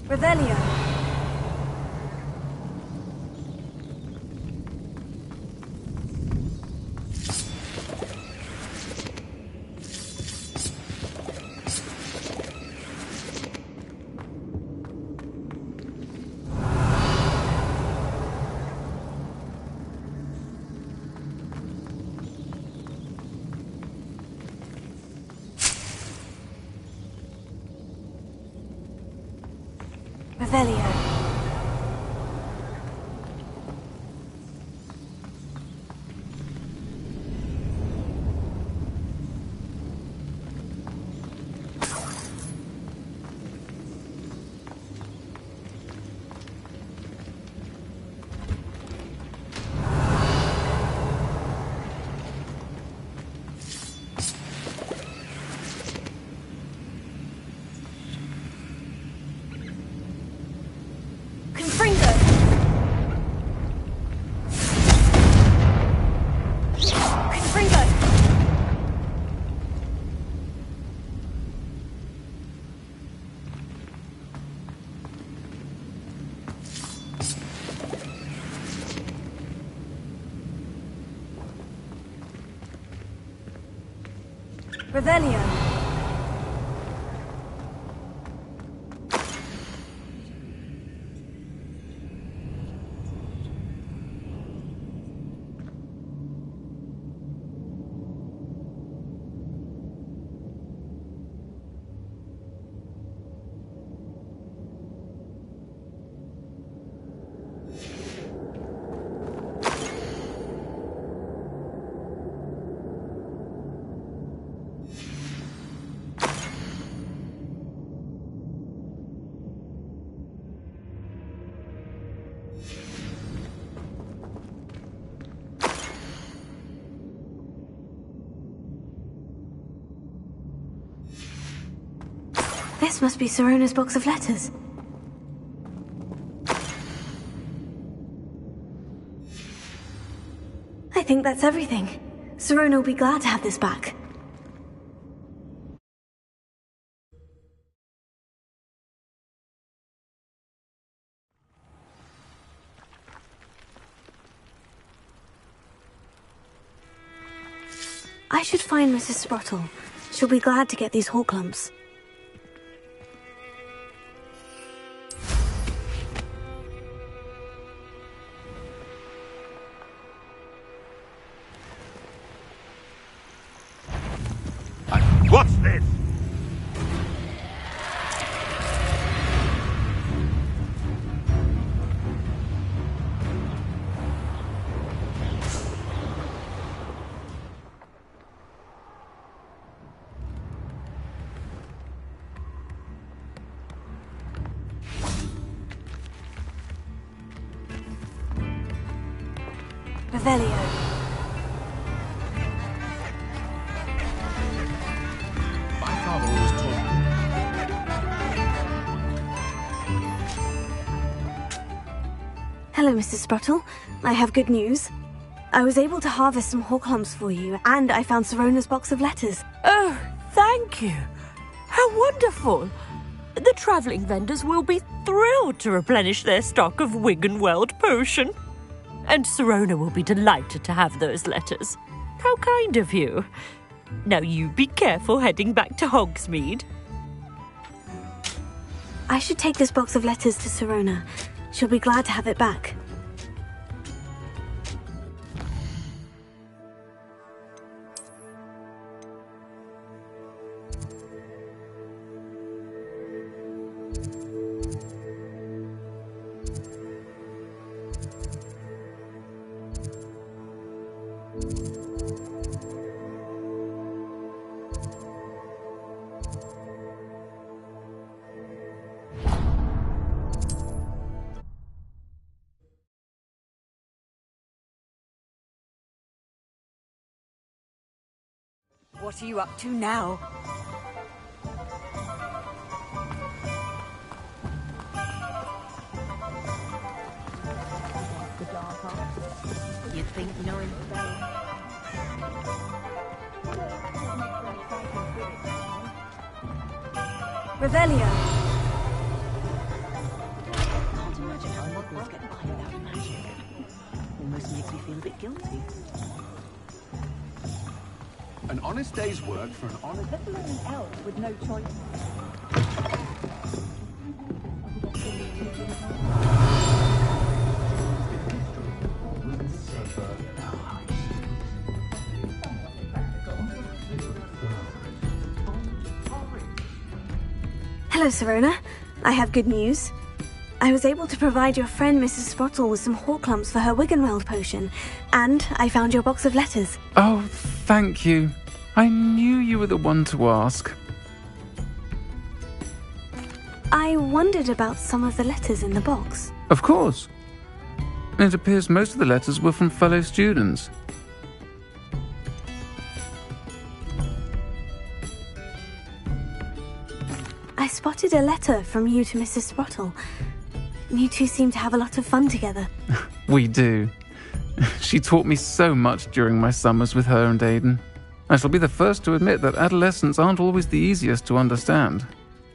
A: Revelio. Revelio. Revelio. This must be Sirona's box of letters. I think that's everything. Sirona will be glad to have this back. I should find Mrs. Sprottle. She'll be glad to get these hawk lumps.
T: What's this?
A: Revelio. Hello, Mrs. Sprottle. I have good news. I was able to harvest some hawk lumps for you, and I found Sirona's box of letters.
Q: Oh, thank you. How wonderful. The travelling vendors will be thrilled to replenish their stock of Wiggenweld potion. And Sirona will be delighted to have those letters. How kind of you. Now you be careful heading back to Hogsmeade.
A: I should take this box of letters to Sirona. She'll be glad to have it back.
R: What are you up to now?
L: The dark arts. You'd think knowing spells.
A: Revelio.
I: Can't imagine how Muggles get by without magic. Almost makes me feel a bit guilty.
E: An honest day's work for an honest...
L: Let alone an elf with no choice.
A: Hello, Sirona. I have good news. I was able to provide your friend Mrs. Sprottle with some hawk lumps for her Wiggenweld potion, and I found your box of letters.
O: Oh, thank you. I knew you were the one to ask.
A: I wondered about some of the letters in the box.
O: Of course. It appears most of the letters were from fellow students.
A: I spotted a letter from you to Mrs. Sprottle. You two seem to have a lot of fun together.
O: We do. She taught me so much during my summers with her and Aidan. I shall be the first to admit that adolescents aren't always the easiest to understand.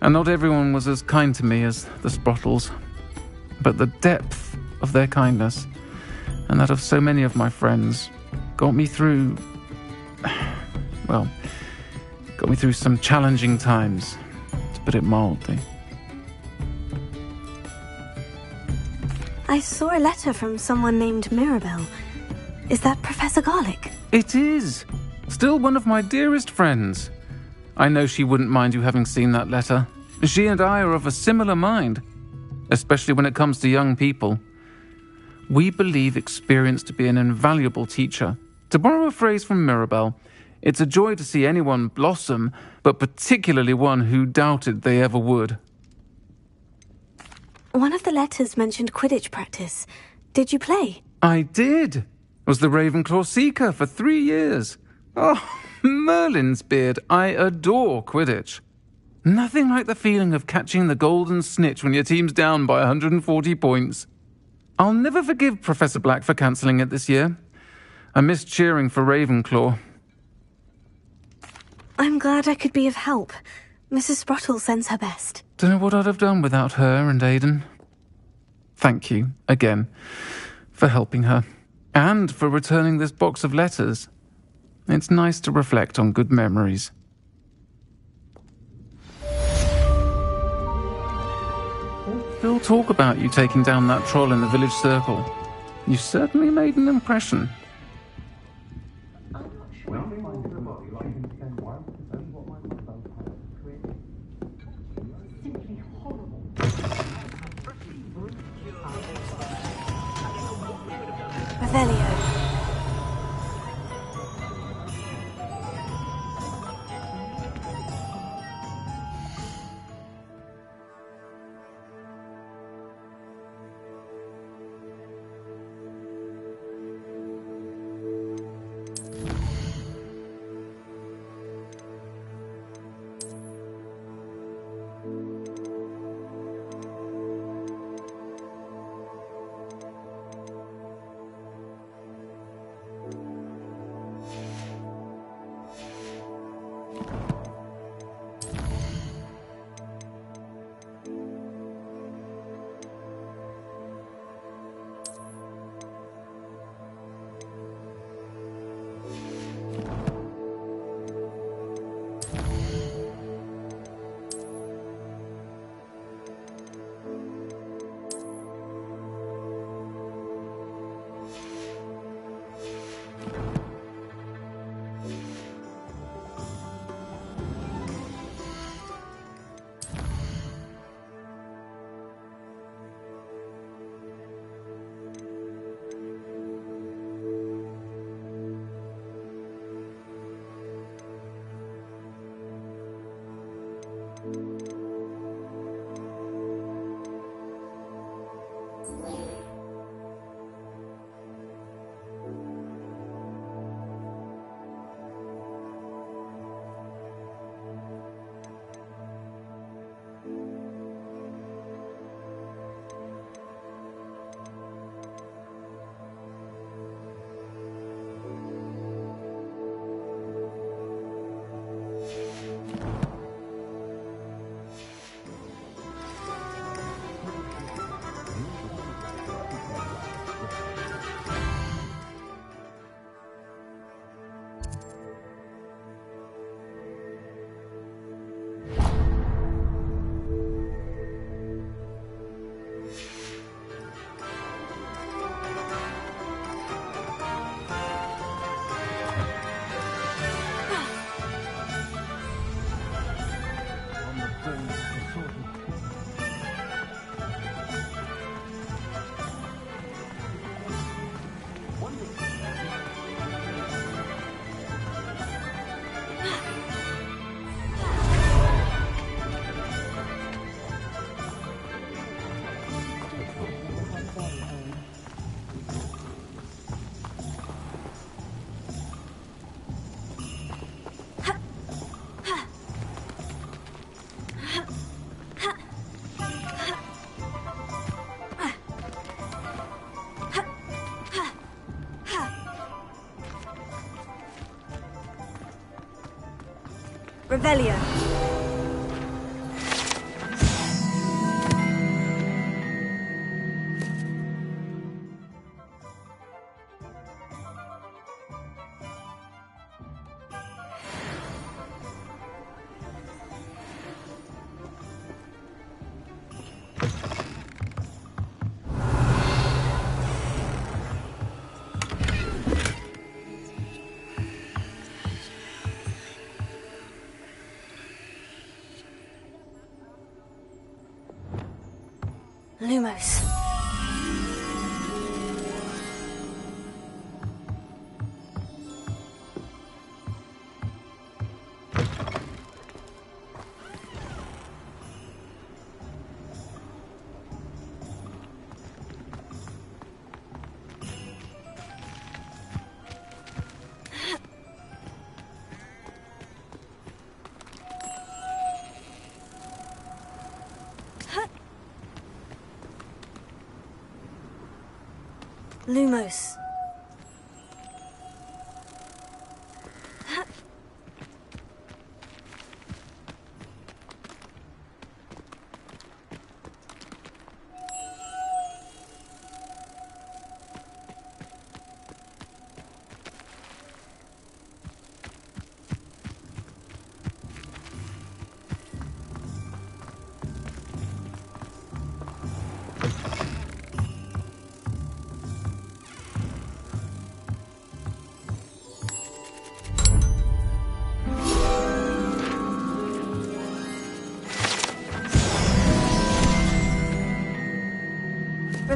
O: And not everyone was as kind to me as the Sprottles. But the depth of their kindness, and that of so many of my friends, got me through... well, got me through some challenging times, to put it mildly.
A: I saw a letter from someone named Mirabelle. Is that Professor Garlick?
O: It is! Still one of my dearest friends. I know she wouldn't mind you having seen that letter. She and I are of a similar mind, especially when it comes to young people. We believe experience to be an invaluable teacher. To borrow a phrase from Mirabelle, it's a joy to see anyone blossom, but particularly one who doubted they ever would.
A: One of the letters mentioned Quidditch practice. Did you play?
O: I did. Was the Ravenclaw Seeker for 3 years. Oh, Merlin's beard, I adore Quidditch. Nothing like the feeling of catching the golden snitch when your team's down by 140 points. I'll never forgive Professor Black for cancelling it this year. I missed cheering for Ravenclaw.
A: I'm glad I could be of help. Mrs. Sprottle sends her best.
O: Don't know what I'd have done without her and Aidan. Thank you, again, for helping her. And for returning this box of letters. It's nice to reflect on good memories. Still talk about you taking down that troll in the village circle. You certainly made an impression.
A: Revelio. Revelio. Lumos. Lumos.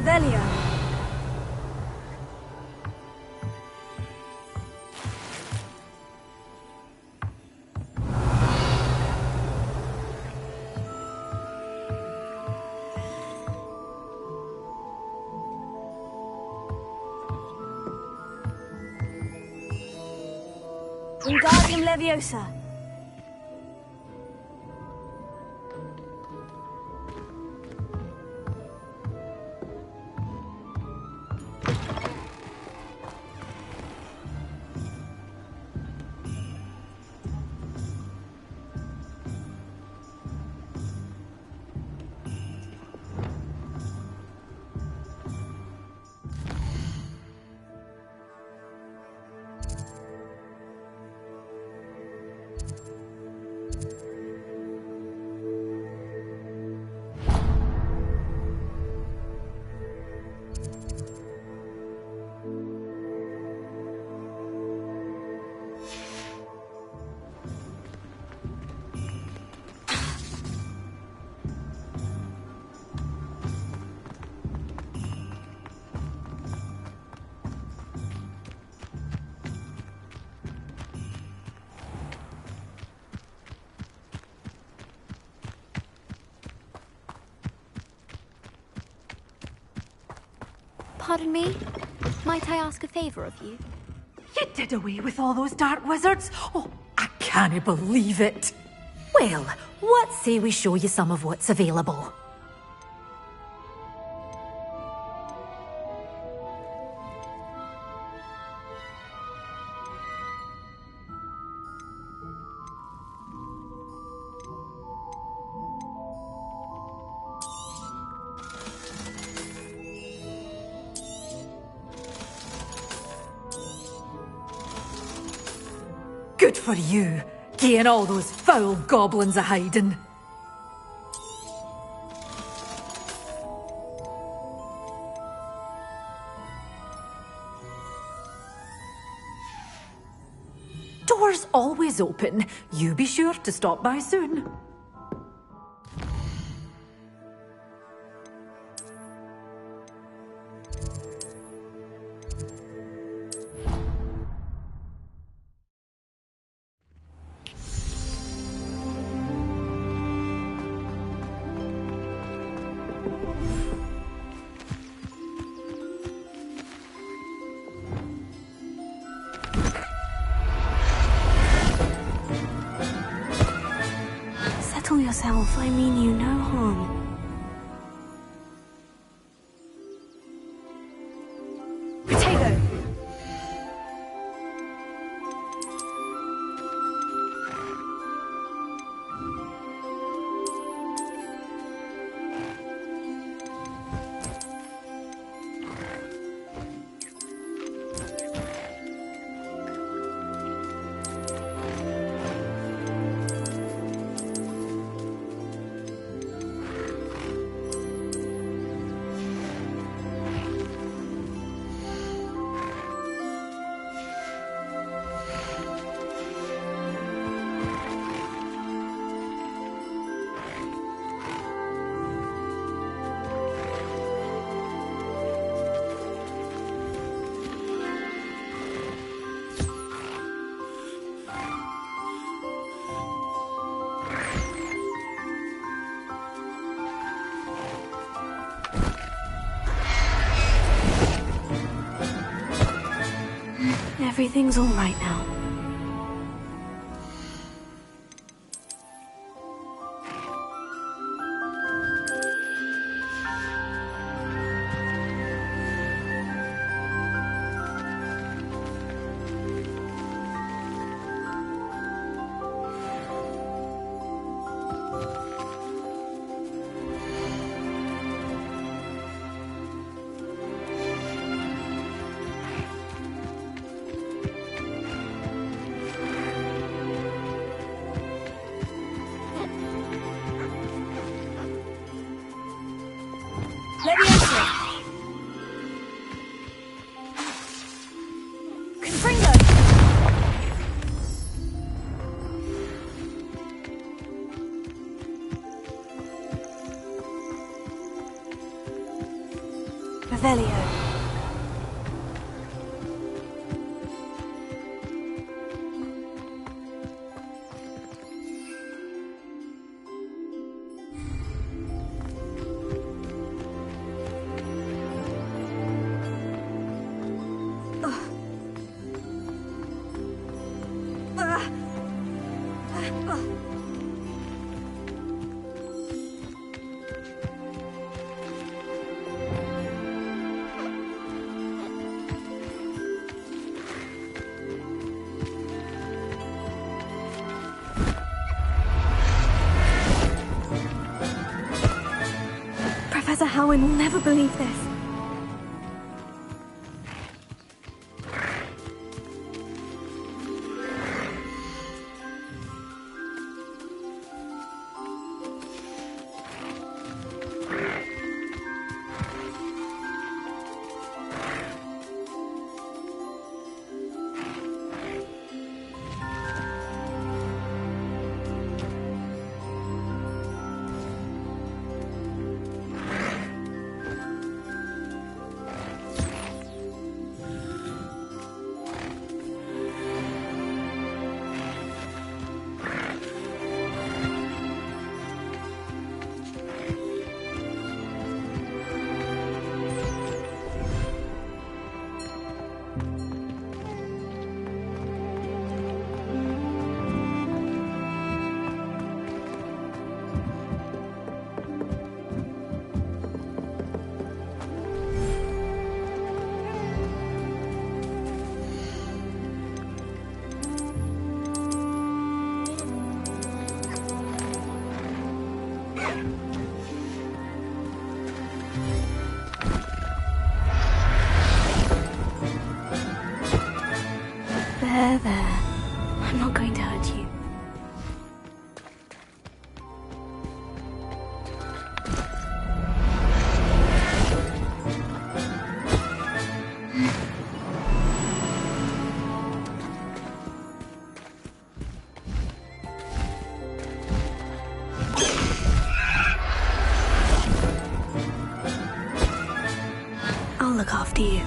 A: Revelio. Wingardium Leviosa.
H: Pardon me? Might I ask a favour of you?
U: You did away with all those dark wizards? Oh, I can't believe it. Well, what say we show you some of what's available? Good for you, getting all those foul goblins a hiding. Doors always open. You be sure to stop by soon.
A: Settle yourself, I mean you no harm. Potato! Everything's all right now. Revelio. Professor Howin will never believe this. There. I'm not going to hurt you. I'll look after you.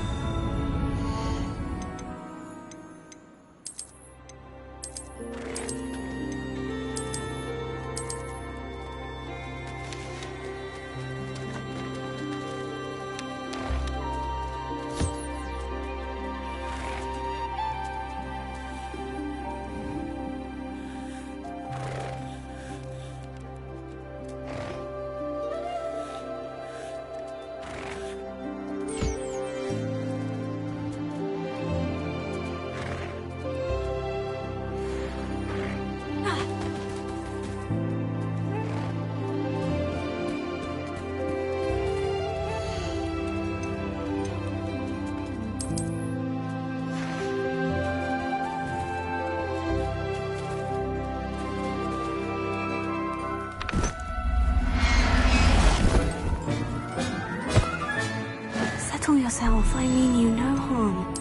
A: Settle yourself. I mean you no harm.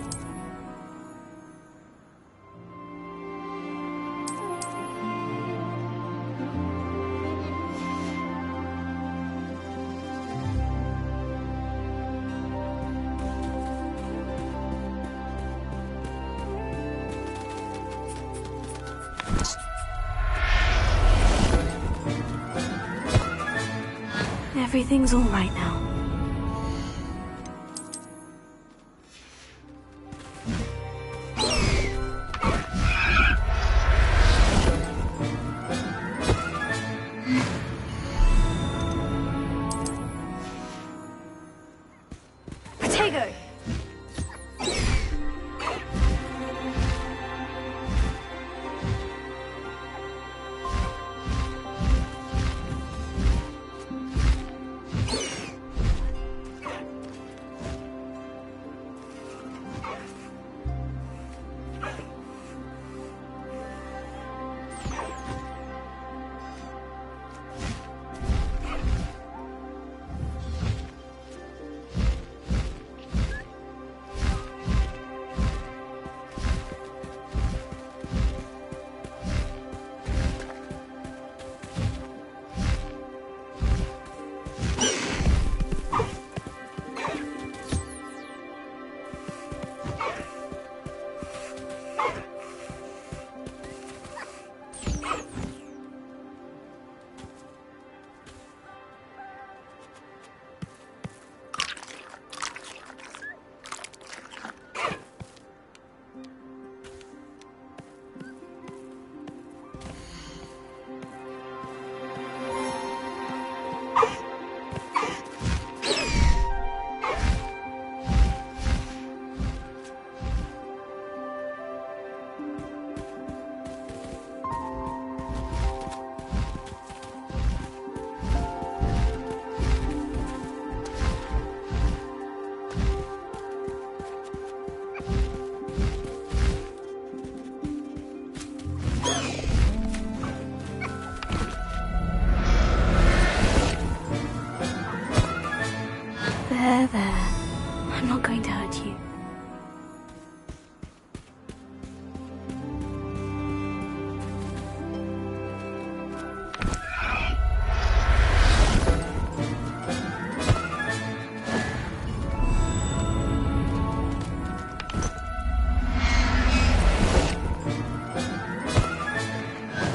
A: Everything's all right now. There. I'm not going to hurt you.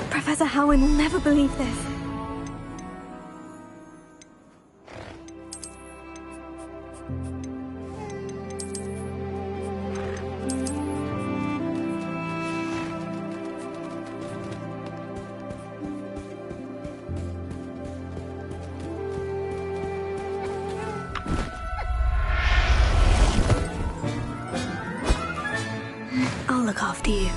A: Professor Howin will never believe this. I'll look after you.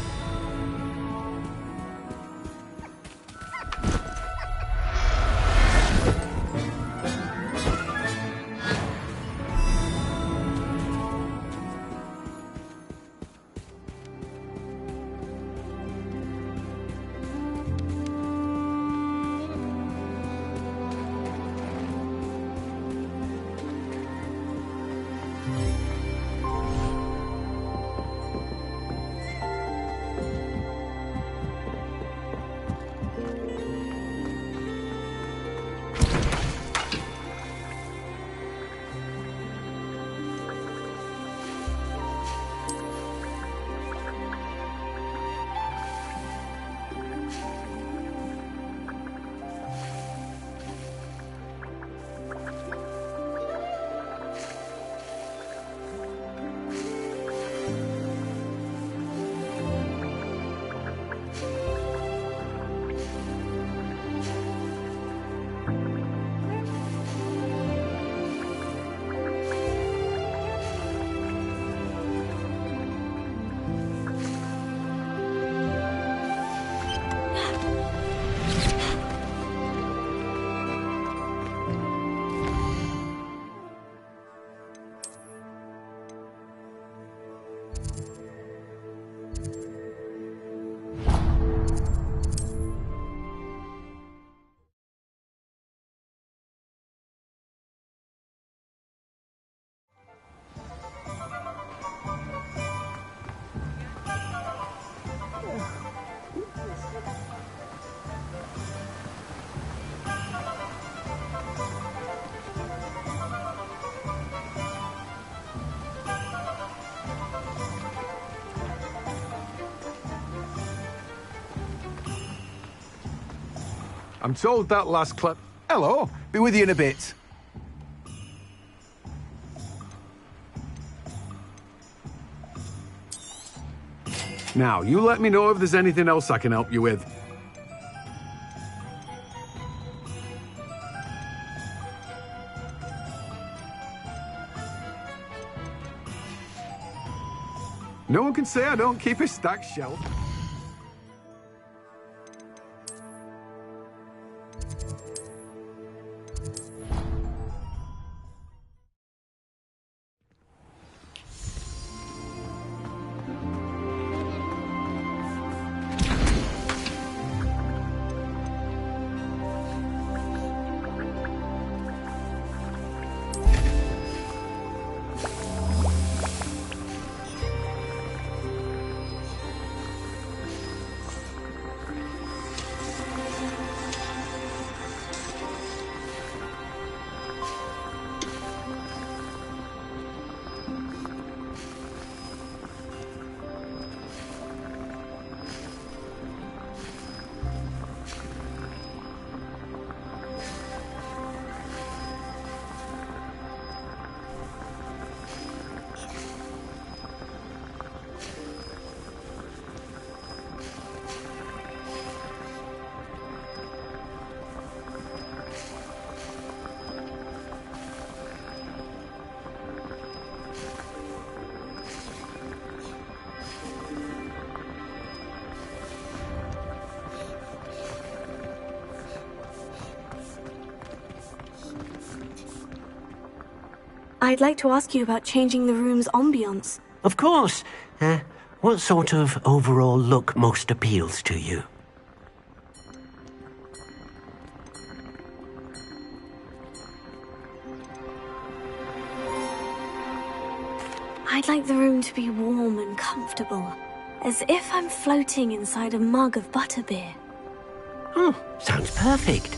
F: I'm told that last clip. Hello, be with you in a bit. Now, you let me know if there's anything else I can help you with. No one can say I don't keep a stacked shelf.
A: I'd like to ask you about changing the room's ambiance.
B: Of course. What sort of overall look most appeals to you?
A: I'd like the room to be warm and comfortable, as if I'm floating inside a mug of butterbeer.
B: Oh, sounds perfect.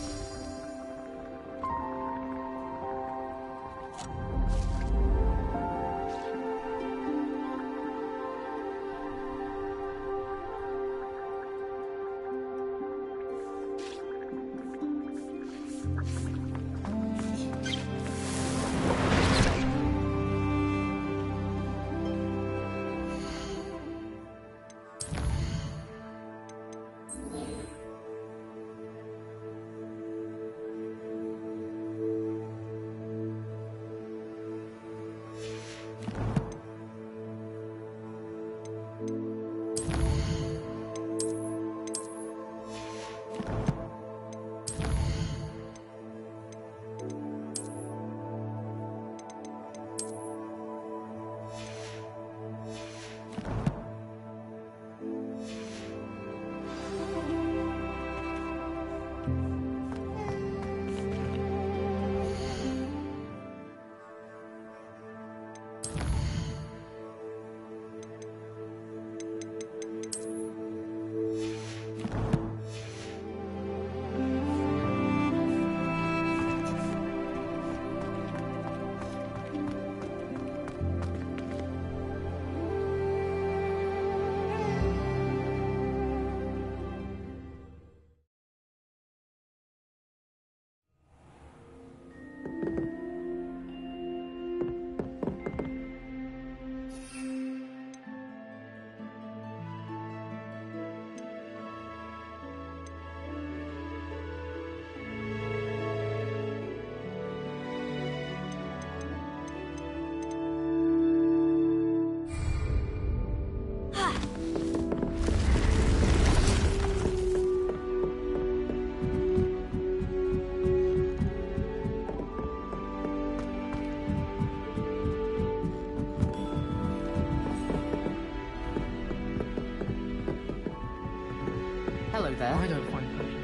S: Hello there. I don't find potions.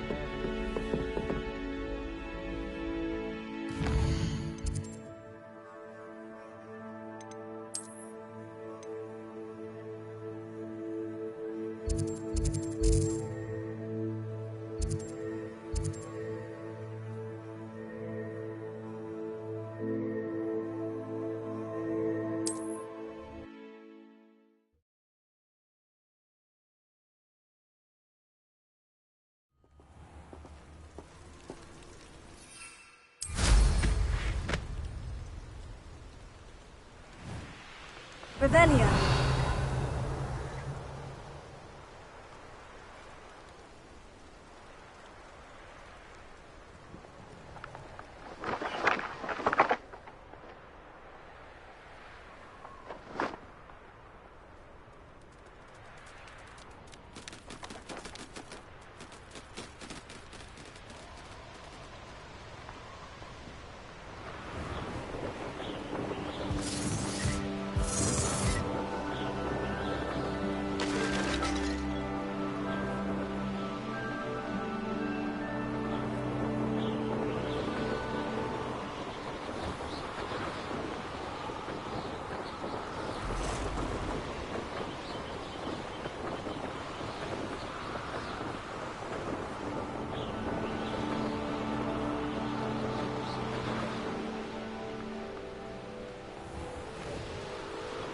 A: Revelio.